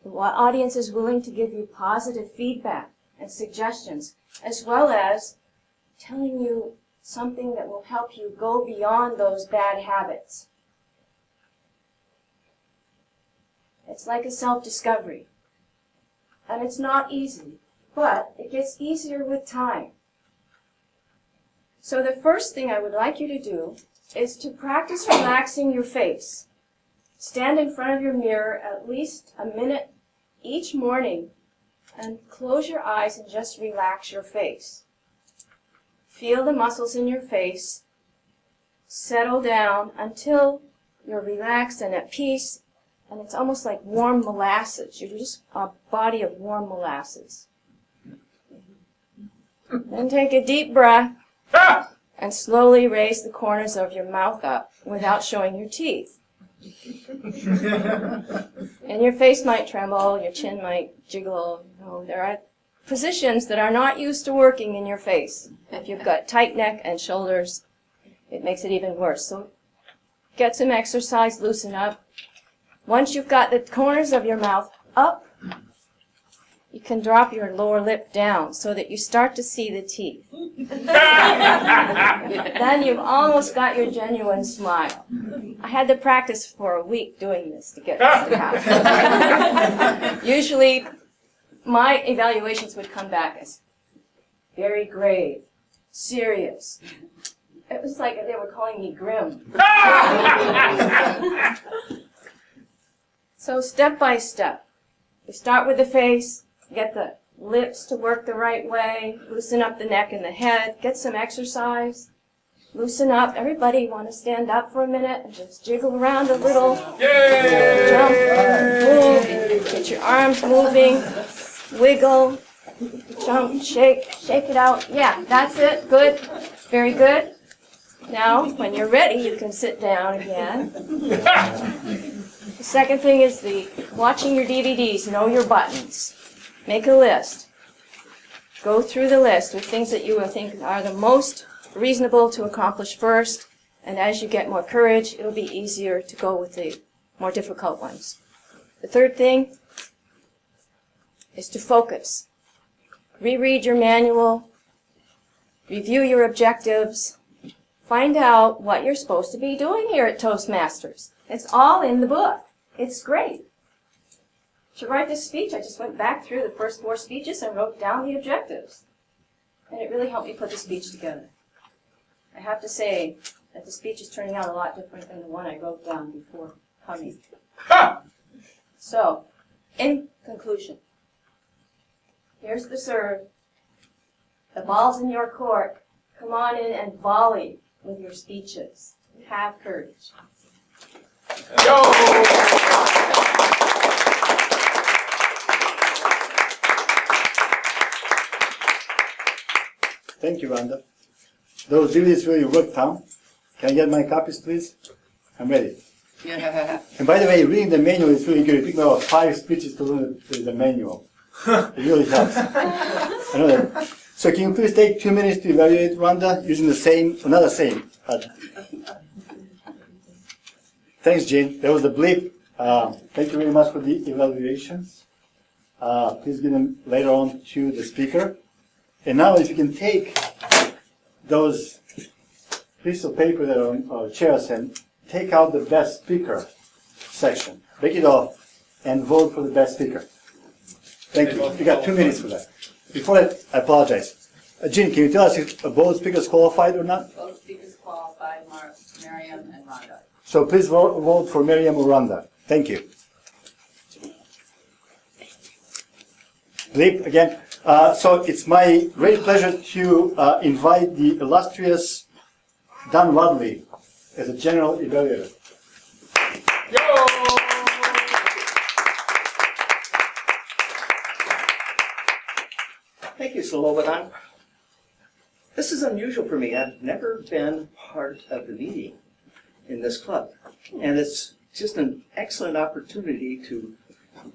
The audience is willing to give you positive feedback and suggestions, as well as telling you something that will help you go beyond those bad habits. It's like a self-discovery. And it's not easy, but it gets easier with time. So the first thing I would like you to do is to practice relaxing your face. Stand in front of your mirror at least a minute each morning and close your eyes and just relax your face. Feel the muscles in your face settle down until you're relaxed and at peace, and it's almost like warm molasses. You're just a body of warm molasses. Then take a deep breath and slowly raise the corners of your mouth up without showing your teeth. And your face might tremble, your chin might jiggle. You know, there are positions that are not used to working in your face. If you've got tight neck and shoulders, it makes it even worse. So get some exercise, loosen up. Once you've got the corners of your mouth up, you can drop your lower lip down so that you start to see the teeth. Then you've almost got your genuine smile. I had to practice for a week doing this to get this to happen. Usually, my evaluations would come back as very grave, serious. It was like they were calling me grim. So step by step, we start with the face, get the lips to work the right way, loosen up the neck and the head, get some exercise, loosen up. Everybody want to stand up for a minute and just jiggle around a little. Yay! Jump, move, get your arms moving, wiggle, jump, shake it out. Yeah, that's it, good, very good. Now, when you're ready, you can sit down again. The second thing is watching your DVDs, know your buttons. Make a list. Go through the list with things that you will think are the most reasonable to accomplish first, and as you get more courage, it'll be easier to go with the more difficult ones. The third thing is to focus. Reread your manual, review your objectives, find out what you're supposed to be doing here at Toastmasters. It's all in the book. It's great. To write this speech, I just went back through the first 4 speeches and wrote down the objectives. And it really helped me put the speech together. I have to say that the speech is turning out a lot different than the one I wrote down before coming. So, in conclusion, here's the serve. The ball's in your court. Come on in and volley with your speeches. Have courage. Thank you, Rhonda. Those DVDs really worked, Tom. Can I get my copies, please? I'm ready. And by the way, reading the manual is really good. It took me about 5 speeches to learn the manual. It really helps. I know that. So can you please take 2 minutes to evaluate Rhonda using the same, not the same. Thanks, Jean. That was the bleep. Thank you very much for the evaluations. Please give them later on to the speaker. And now if you can take those pieces of paper that are on our chairs and take out the best speaker section. Break it off and vote for the best speaker. Thank you. You got 2 minutes for that. Before that, I apologize. Jean, can you tell us if both speakers qualified or not? Both speakers qualified, Miriam and Rhonda. So please vote for Miriam or Rhonda. Thank you. Bleep again. So it's my great pleasure to invite the illustrious Don Wadley as a general evaluator. Thank you, Slobodan. This is unusual for me. I've never been part of the meeting in this club. And it's just an excellent opportunity to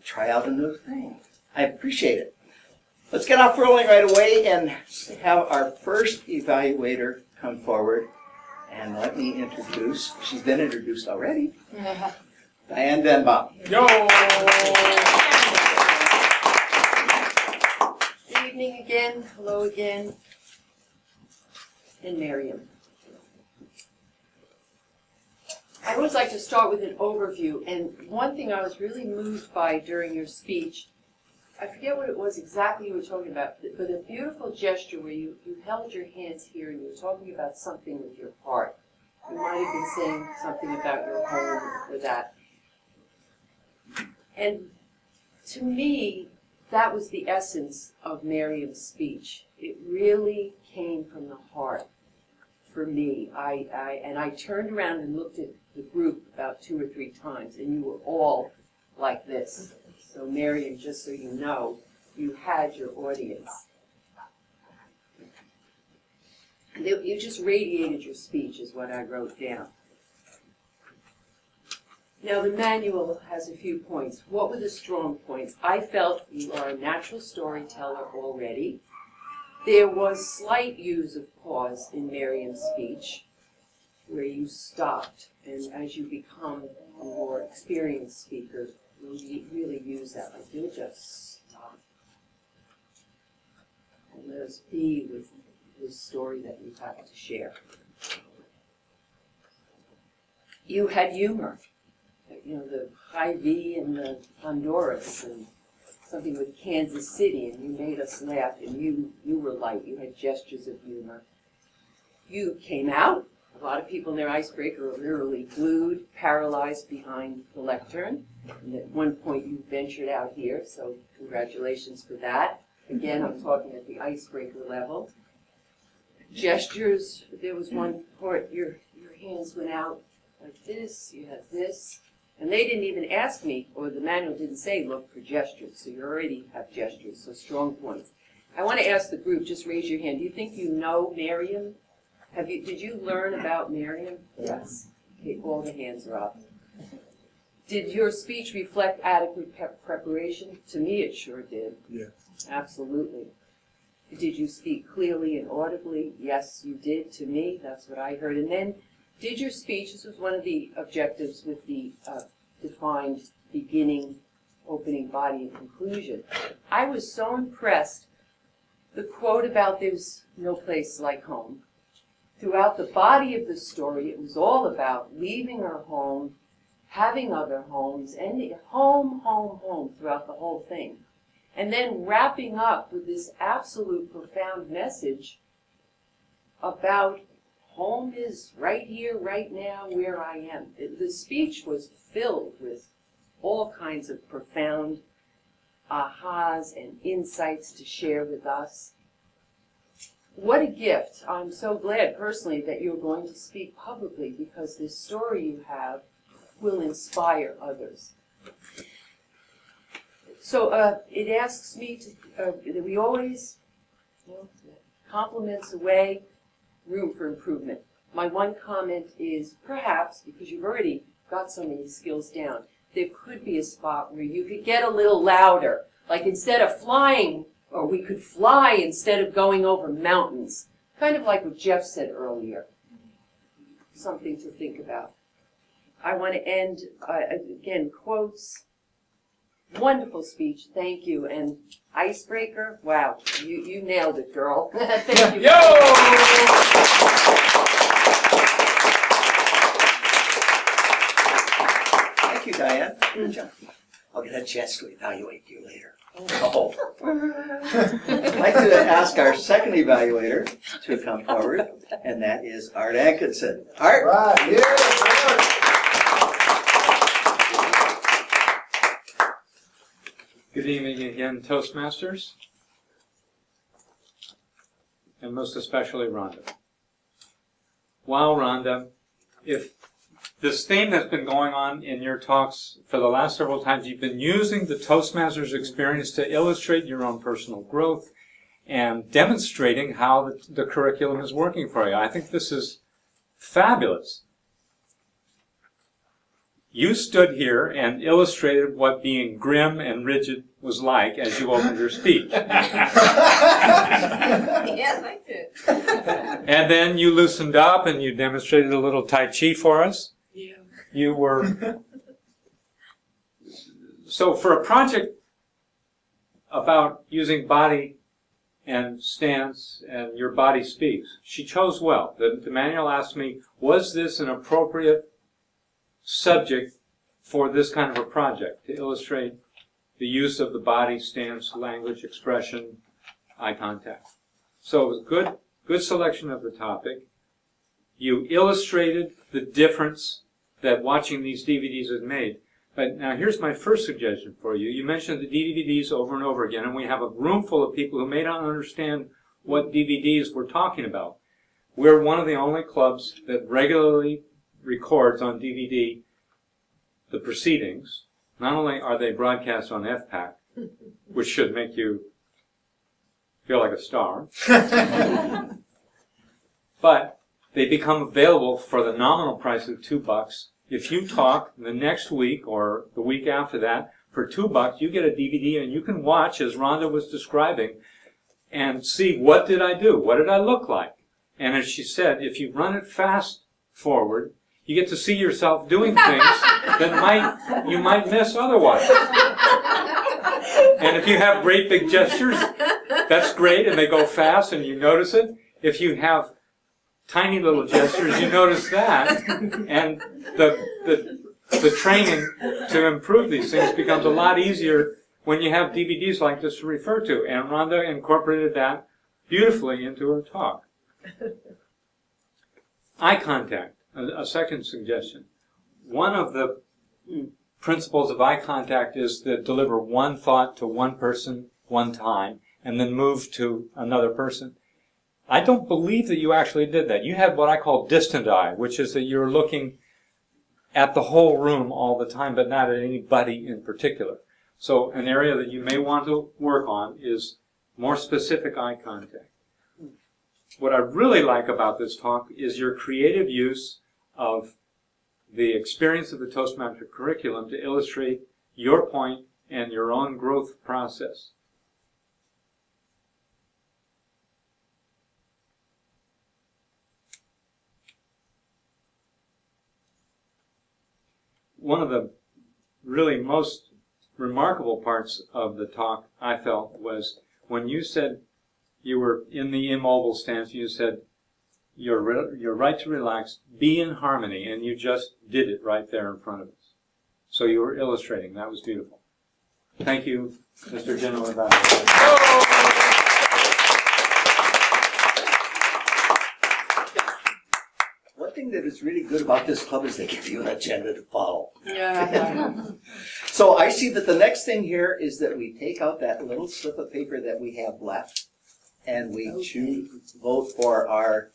try out a new thing. I appreciate it. Let's get off rolling right away and have our first evaluator come forward. And let me introduce, she's been introduced already, Diane Denbaum. Yo! Good evening again, hello again, and Miriam. I always like to start with an overview, and one thing I was really moved by during your speech, I forget what it was exactly you were talking about, but a beautiful gesture where you held your hands here and you were talking about something with your heart. You might have been saying something about your home or that. And to me, that was the essence of Miriam's speech. It really came from the heart for me. And I turned around and looked at the group about 2 or 3 times, and you were all like this. So Miriam, just so you know, you had your audience. You just radiated your speech, is what I wrote down. Now, the manual has a few points. What were the strong points? I felt you are a natural storyteller already. There was slight use of pause in Miriam's speech, where you stopped, and as you become a more experienced speaker, you'll really use that. Like, you'll just stop and let us be with the story that you have to share. You had humor. You know, the high V and the Honduras and something with Kansas City, and you made us laugh, and you were light. You had gestures of humor. You came out. A lot of people in their icebreaker are literally glued, paralyzed behind the lectern. And at one point you ventured out here, so congratulations for that. Again, I'm talking at the icebreaker level. Gestures, there was one part, your hands went out like this, you had this. And they didn't even ask me, or the manual didn't say look for gestures, so you already have gestures, so strong points. I want to ask the group, just raise your hand. Do you think you know Miriam? Did you learn about Miriam? Yes. Okay, all the hands are up. Did your speech reflect adequate preparation? To me, it sure did. Yeah. Absolutely. Did you speak clearly and audibly? Yes, you did. To me, that's what I heard. And then, did your speech, this was one of the objectives with the defined beginning, opening, body, and conclusion. I was so impressed. The quote about there's no place like home. Throughout the body of the story, it was all about leaving our home, having other homes, and home, home, home throughout the whole thing. And then wrapping up with this absolute profound message about home is right here, right now, where I am. The speech was filled with all kinds of profound ahas and insights to share with us. What a gift. I'm so glad personally that you're going to speak publicly, because this story you have will inspire others. So it asks me to, we always, compliments away, room for improvement. My one comment is perhaps, because you've already got so many skills down, there could be a spot where you could get a little louder. Like instead of flying, or we could fly instead of going over mountains. Kind of like what Jeff said earlier. Something to think about. I want to end, again, quotes. Wonderful speech, thank you. And icebreaker, wow, you nailed it, girl. Thank you. Thank you, Diane. Good job. I'll get a chance to evaluate you later. Oh. I'd like to ask our second evaluator to come forward, and that is Art Atkinson. Art? Right, yeah, Good evening again, Toastmasters, and most especially Rhonda. Wow, Rhonda, if this theme that's been going on in your talks for the last several times, you've been using the Toastmasters experience to illustrate your own personal growth and demonstrating how the curriculum is working for you. I think this is fabulous. You stood here and illustrated what being grim and rigid was like as you opened your speech. Yes, I did. And then you loosened up and you demonstrated a little Tai Chi for us. Yeah. You were... So for a project about using body and stance and your body speaks, she chose well. The manual asked me, was this an appropriate subject for this kind of a project, to illustrate the use of the body, stance, language, expression, eye contact. So it was good selection of the topic. You illustrated the difference that watching these DVDs has made. But now here's my first suggestion for you. You mentioned the DVDs over and over again, and we have a room full of people who may not understand what DVDs we're talking about. We're one of the only clubs that regularly records on DVD the proceedings. Not only are they broadcast on FPAC, which should make you feel like a star, but they become available for the nominal price of $2. If you talk the next week or the week after that for $2, you get a DVD and you can watch, as Rhonda was describing, and see what did I do, what did I look like. And as she said, if you run it fast forward, you get to see yourself doing things that you might miss otherwise. And if you have great big gestures, that's great, and they go fast and you notice it. If you have tiny little gestures, you notice that, and the training to improve these things becomes a lot easier when you have DVDs like this to refer to. And Rhonda incorporated that beautifully into her talk. Eye contact, a second suggestion. One of the principles of eye contact is to deliver one thought to one person one time and then move to another person. I don't believe that you actually did that. You had what I call distant eye, which is that you're looking at the whole room all the time, but not at anybody in particular. So an area that you may want to work on is more specific eye contact. What I really like about this talk is your creative use of the experience of the Toastmaster curriculum to illustrate your point and your own growth process. One of the really most remarkable parts of the talk, I felt, was when you said you were in the immobile stance, you said, your right to relax, be in harmony, and you just did it right there in front of us. So you were illustrating. That was beautiful. Thank you, Mr. General Evaluator. One thing that is really good about this club is they give you an agenda to follow. Yeah. So I see that the next thing here is that we take out that little slip of paper that we have left, and we vote for our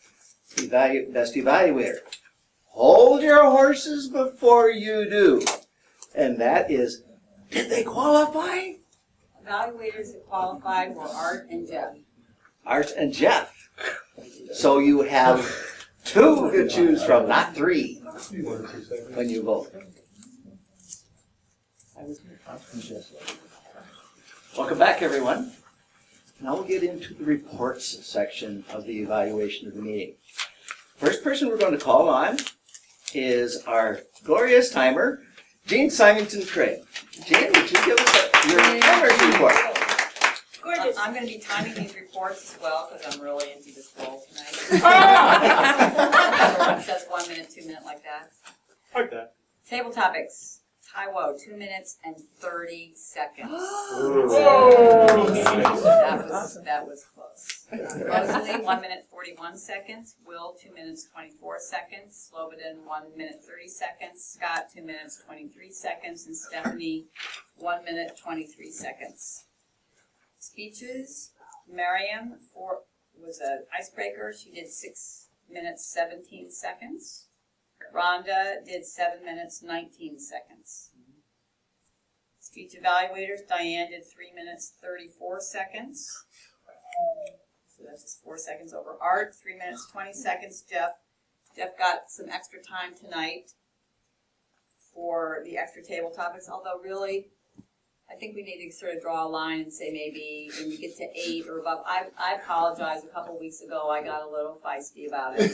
best evaluator. Hold your horses before you do. And that is, did they qualify? Evaluators that qualified were Art and Jeff. Art and Jeff. So you have 2 to choose from, not 3, when you vote. Welcome back, everyone. Now we'll get into the reports section of the evaluation of the meeting. First person we're going to call on is our glorious timer, Jean Simonton Craig. Jean, would you give us your timer's report? I'm going to be timing these reports as well because I'm really into this role tonight. Everyone says 1 minute, 2 minute like that. Like that. Table topics. Taiwo, 2 minutes and 30 seconds. That was close. Rosalie, 1 minute 41 seconds. Will, 2 minutes 24 seconds. Slobodan, 1 minute 30 seconds. Scott, 2 minutes 23 seconds. And Stephanie, 1 minute 23 seconds. Speeches. Miriam was an icebreaker. She did 6 minutes 17 seconds. Rhonda did 7 minutes 19 seconds. Speech evaluators, Diane did 3 minutes 34 seconds. So that's just 4 seconds over. Art, 3 minutes 20 seconds. Jeff got some extra time tonight for the extra table topics, although really I think we need to sort of draw a line and say maybe when you get to 8 or above. I apologize. A couple weeks ago I got a little feisty about it.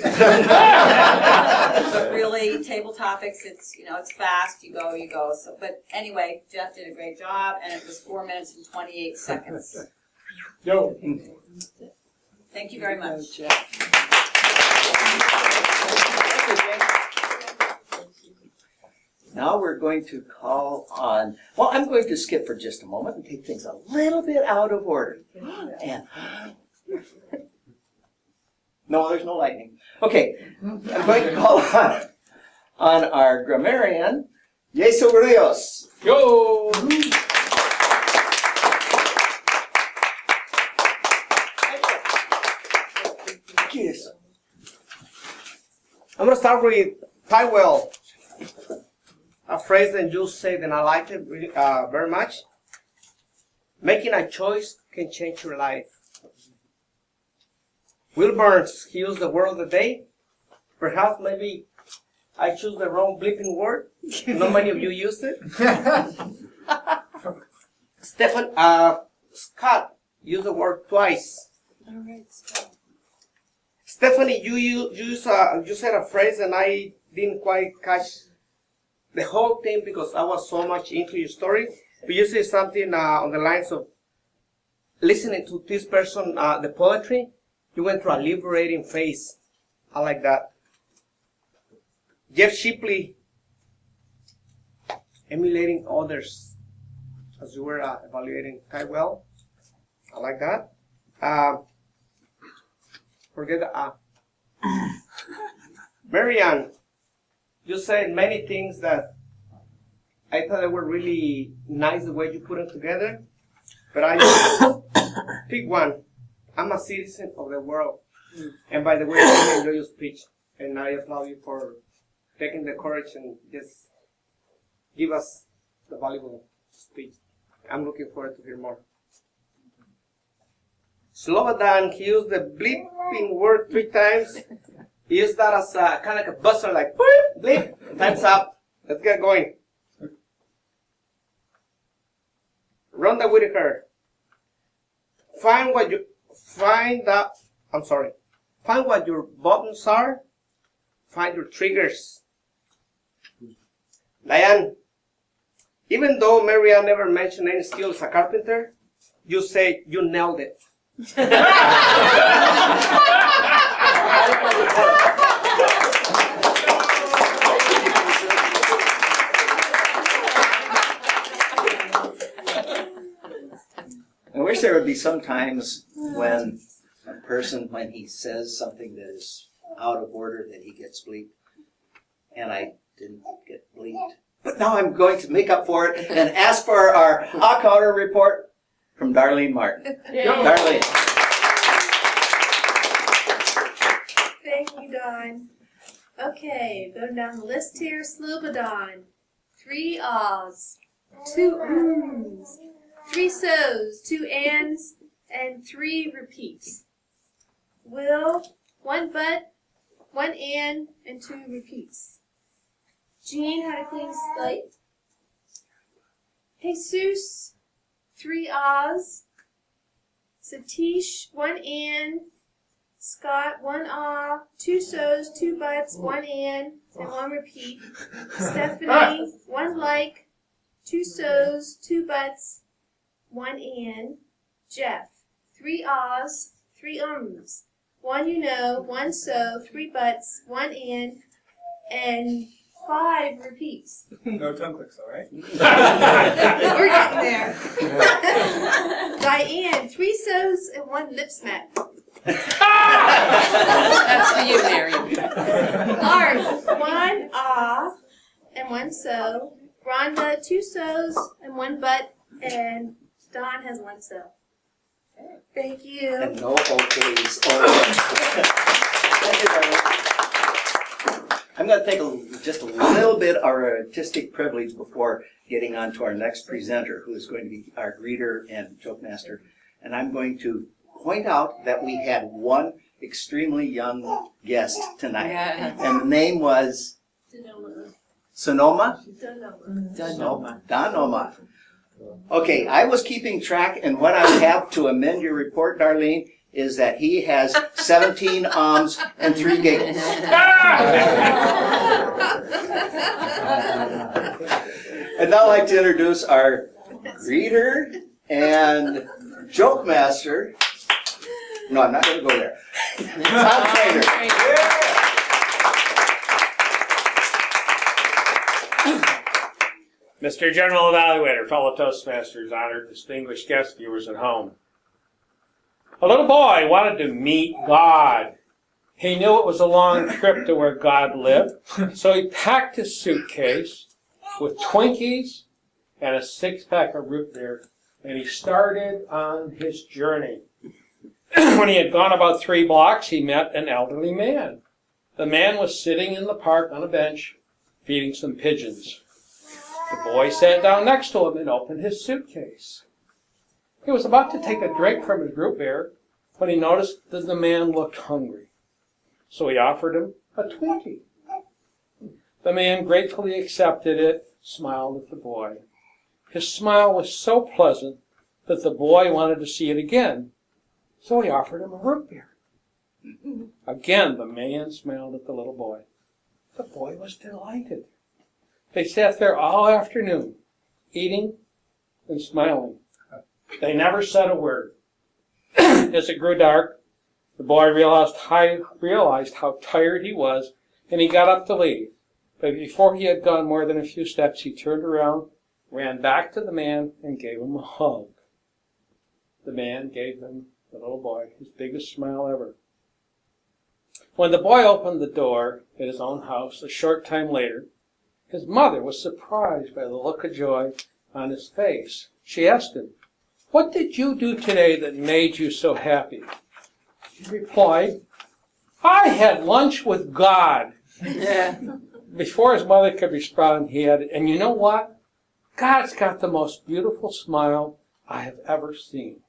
But really, table topics, it's fast. You go. So, but anyway, Jeff did a great job, and it was 4 minutes and 28 seconds. Yo. Thank you very much. Now we're going to call on, well, I'm going to skip for just a moment and take things a little bit out of order. And no, there's no lightning. Okay, I'm going to call on our grammarian, Yeso Rios. Yo! Yes. I'm going to start with Taiwo. A phrase that you said, and I liked it very much. Making a choice can change your life. Will Burns, he used the word of the day. Perhaps maybe I choose the wrong bleeping word. Not many of you used it. Scott used the word twice. All right, Scott. Stephanie, you said a phrase and I didn't quite catch the whole thing because I was so much into your story. But you said something on the lines of listening to this person, the poetry. You went through a liberating phase. I like that. Jeff Shipley, emulating others as you were evaluating Tywell. I like that. Marianne, you said many things that I thought they were really nice the way you put them together, but I pick one. I'm a citizen of the world. And by the way, I enjoy your speech, and I applaud you for taking the courage and just give us the valuable speech. I'm looking forward to hear more. Slobodan, he used the bleeping word 3 times. He used that as kind of like a buzzer, like bleep, bleep. Time's up. Let's get going. Rhonda Whitaker. Find what your buttons are. Find your triggers. Diane, even though Marianne never mentioned any skill as a carpenter, you say you nailed it. I wish there would be some times when a person, when he says something that is out of order, that he gets bleeped. And I didn't get bleeped. But now I'm going to make up for it and ask for our counter report from Darlene Martin. Darlene. Thank you, Don. Okay, going down the list here. Slobodan. 3 ahs, 2 ums, 3 so's, 2 ands, and 3 repeats. Will, 1 but, 1 and 2 repeats. Jean had a clean slate. Jesus, 3 ahs. Satish, 1 and. Scott, 1 ah, 2 so's, 2 buts, 1 and 1 repeat. Stephanie, 1 like, 2 so's, 2 buts, 1 and. Jeff, 3 ahs, 3 ums. 1 you know, 1 so, 3 buts, 1 and 5 repeats. No tongue clicks, all right? We're getting there. Diane, 3 so's and 1 lip smack. That's for you, Mary. Art, 1 ah and 1 so. Rhonda, 2 so's and 1 but, and Don has 1 so. Thank you. And no okays. Thank you, darling. I'm going to take just a little bit of our artistic privilege before getting on to our next presenter, who is going to be our greeter and joke master. And I'm going to point out that we had one extremely young guest tonight. Yeah. And the name was Sonoma? Danoma. Danoma. Okay, I was keeping track, and what I have to amend your report, Darlene, is that he has 17 ums and 3 giggles. And now I'd like to introduce our greeter and joke master. No, I'm not going to go there. Tom Trainer. Mr. General Evaluator, fellow Toastmasters, honored, distinguished guests, viewers at home. A little boy wanted to meet God. He knew it was a long trip to where God lived, so he packed his suitcase with Twinkies and a 6-pack of root beer, and he started on his journey. When he had gone about 3 blocks, he met an elderly man. The man was sitting in the park on a bench, feeding some pigeons. The boy sat down next to him and opened his suitcase. He was about to take a drink from his root beer when he noticed that the man looked hungry. So he offered him a Twinkie. The man gratefully accepted it, smiled at the boy. His smile was so pleasant that the boy wanted to see it again, so he offered him a root beer. Again, the man smiled at the little boy. The boy was delighted. They sat there all afternoon, eating and smiling. They never said a word. As it grew dark, the boy realized how tired he was, and he got up to leave. But before he had gone more than a few steps, he turned around, ran back to the man, and gave him a hug. The man gave him, the little boy, his biggest smile ever. When the boy opened the door at his own house a short time later, his mother was surprised by the look of joy on his face. She asked him, "What did you do today that made you so happy?" He replied, "I had lunch with God." Before his mother could respond, he added, "And you know what? God's got the most beautiful smile I have ever seen."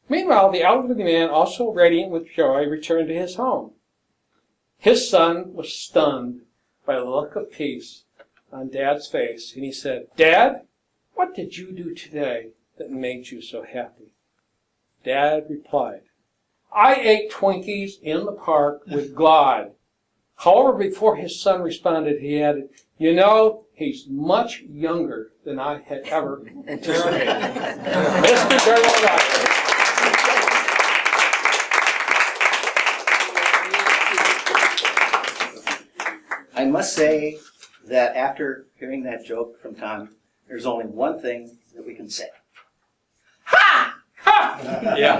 Meanwhile, the elderly man, also radiant with joy, returned to his home. His son was stunned by the look of peace on Dad's face, and he said, "Dad, what did you do today that made you so happy?" Dad replied, "I ate Twinkies in the park with God." However, before his son responded, he added, "You know, he's much younger than I had ever anticipated." Mr. Darrell. I must say that after hearing that joke from Tom, there's only one thing that we can say. Ha! Ha! Yeah.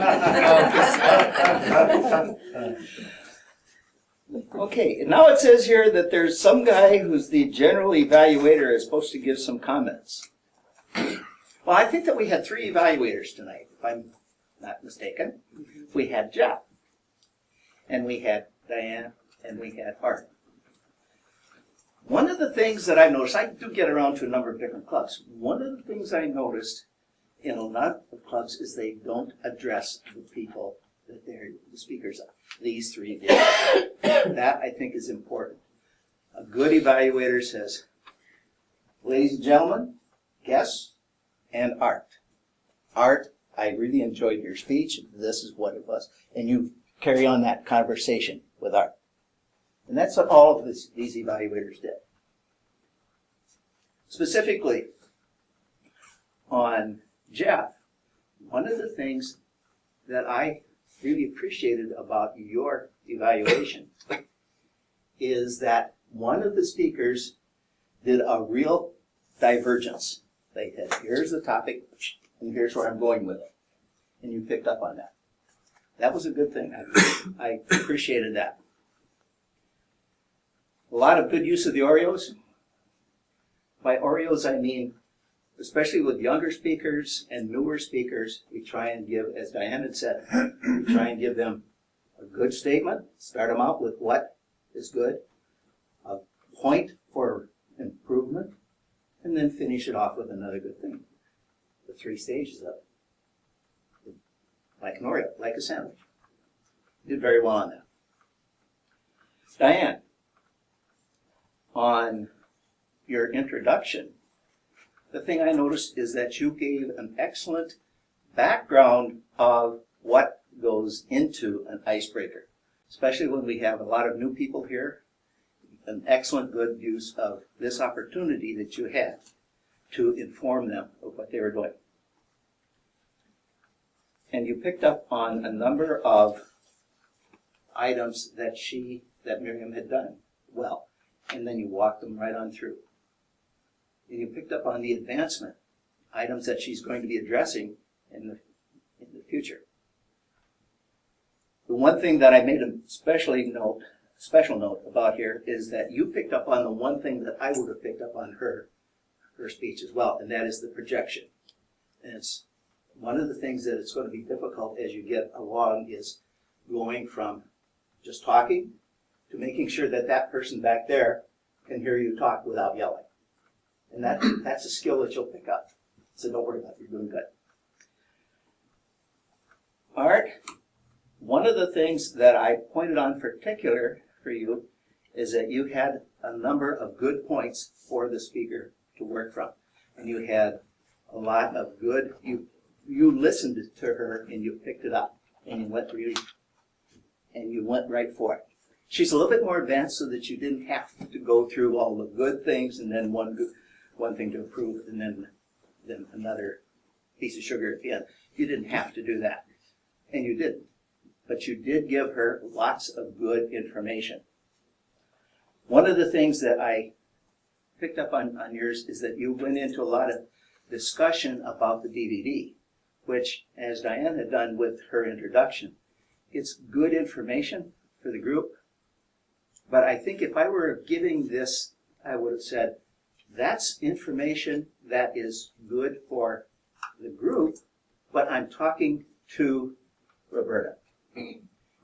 Okay, and now it says here that there's some guy who's the general evaluator is supposed to give some comments. Well, I think that we had 3 evaluators tonight, if I'm not mistaken. We had Jeff, and we had Diane, and we had Art. One of the things that I've noticed, I do get around to a number of different clubs. One of the things I noticed in a lot of clubs is they don't address the people that they're the speakers of. These 3 did. That, I think, is important. A good evaluator says, "Ladies and gentlemen, guests, and Art. Art, I really enjoyed your speech. This is what it was." And you carry on that conversation with Art. And that's what all of these evaluators did. Specifically, on Jeff, one of the things that I really appreciated about your evaluation is that one of the speakers did a real divergence. They said, "Here's the topic, and here's where I'm going with it." And you picked up on that. That was a good thing. I appreciated that. A lot of good use of the Oreos. By Oreos, I mean, especially with younger speakers and newer speakers, we try and give, as Diane had said, we try and give them a good statement, start them out with what is good, a point for improvement, and then finish it off with another good thing. The 3 stages of it. Like an Oreo, like a sandwich. Did very well on that. Diane, on your introduction, the thing I noticed is that you gave an excellent background of what goes into an icebreaker, especially when we have a lot of new people here. An excellent good use of this opportunity that you had to inform them of what they were doing. And you picked up on a number of items that Miriam had done well, and then you walked them right on through. And you picked up on the advancement items that she's going to be addressing in the future. The one thing that I made a special note about here is that you picked up on the one thing that I would have picked up on her speech as well, and that is the projection. And it's one of the things that it's going to be difficult as you get along is going from just talking to making sure that that person back there can hear you talk without yelling. And that's a skill that you'll pick up. So don't worry about it, you're doing good. Art, One of the things that I pointed on particular for you is that you had a number of good points for the speaker to work from. And you had a lot of good, you listened to her and you picked it up and you went right for it. She's a little bit more advanced so that you didn't have to go through all the good things and then one thing to improve and then another piece of sugar at the end. You didn't have to do that. And you didn't. But you did give her lots of good information. One of the things that I picked up on yours is that you went into a lot of discussion about the DVD, which, as Diane had done with her introduction, it's good information for the group. But I think if I were giving this, I would have said, that's information that is good for the group, but I'm talking to Roberta.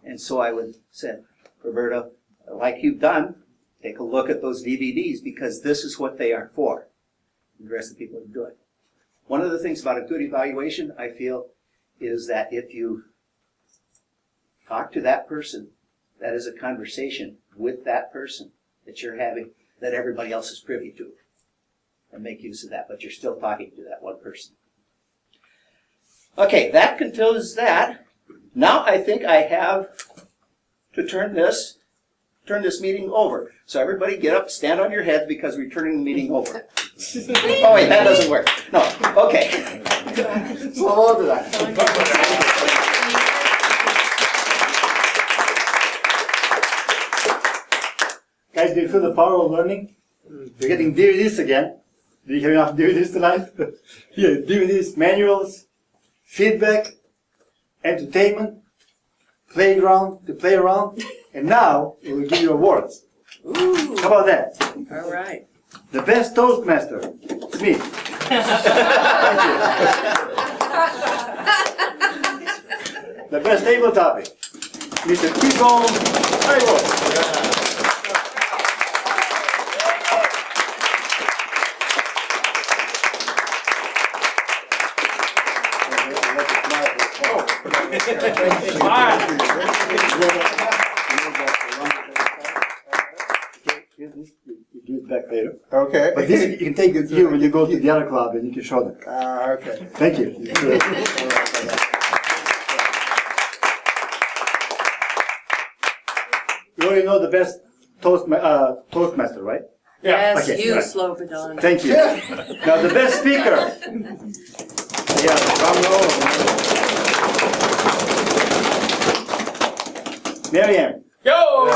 And so I would say, Roberta, like you've done, take a look at those DVDs because this is what they are for. And the rest of the people are doing. One of the things about a good evaluation, I feel, is that if you talk to that person, that is a conversation with that person that you're having that everybody else is privy to. And make use of that, but you're still talking to that one person. Okay, that concludes that. Now I think I have to turn this meeting over. So everybody get up, stand on your heads because we're turning the meeting over. Oh wait, that doesn't work. No, okay. Slow to that. Guys, do you feel the power of learning? You're getting DVDs again. Do you have enough DVDs tonight? Yeah, DVDs, manuals, feedback, entertainment, playground to play around, and now we will give you awards. Ooh. How about that? All right. The best Toastmaster, it's me. The best table topic, Mr. T-Bone Taiwo. You do it back later. Okay. But this you can take it here when you go to the other club and you can show them. Okay. Thank you. You already know the best Toastmaster, right? Yes, Okay, you, right. Slobodan. Thank you. Now the best speaker. Yeah, drum roll. Marianne. Yo!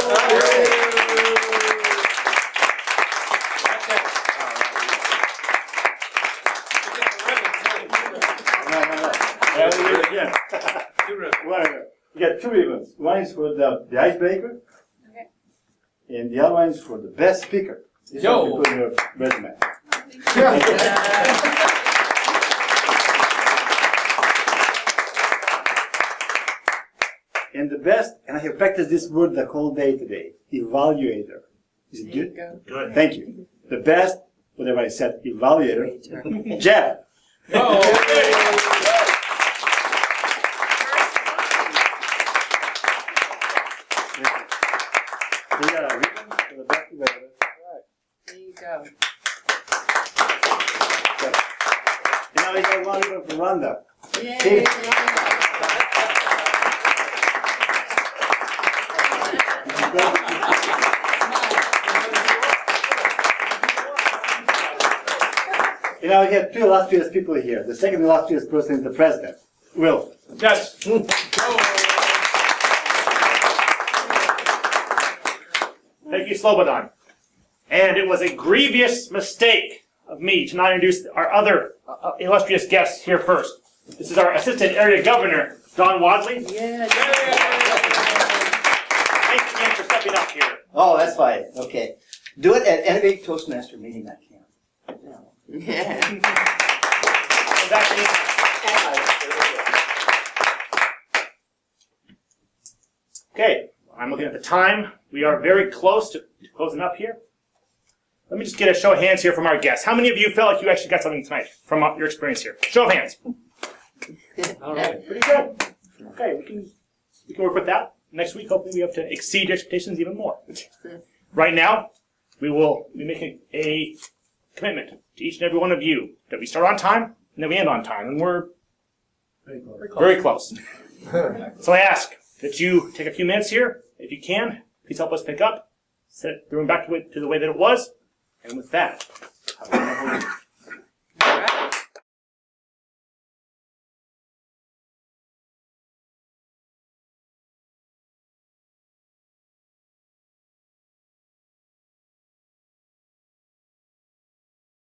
You got two ribbons. One is for the icebreaker, and the other one is for the best speaker. This Yo! one you put in your resume. And the best, and I have practiced this word the whole day today, evaluator. Is it good? Good. Thank you. The best, whatever I said, evaluator. Jeff. Oh, We got a ribbon for the best evaluator. There you go. And now we got one ribbon for Rhonda. Yay. You know, we have two illustrious people here. The second illustrious person is the president, Will. yes. Thank you, Slobodan. And it was a grievous mistake of me to not introduce our other illustrious guests here first. This is our Assistant Area Governor, Don Wadley. Yeah. Thanks again for stepping up here. Oh, that's fine. Okay. Do it at every Toastmaster meeting I can. Yeah. Okay, I'm looking at the time. We are very close to closing up here. Let me just get a show of hands here from our guests. How many of you felt like you actually got something tonight from your experience here? Show of hands. All right, pretty good. Okay, we can we can work with that. Next week, hopefully, we have to exceed your expectations even more. Right now, we will be making a commitment to each and every one of you that we start on time and that we end on time, and we're very close. So I ask that you take a few minutes here, if you can. Please help us pick up, set the room back to the way that it was, and with that, have a wonderful week.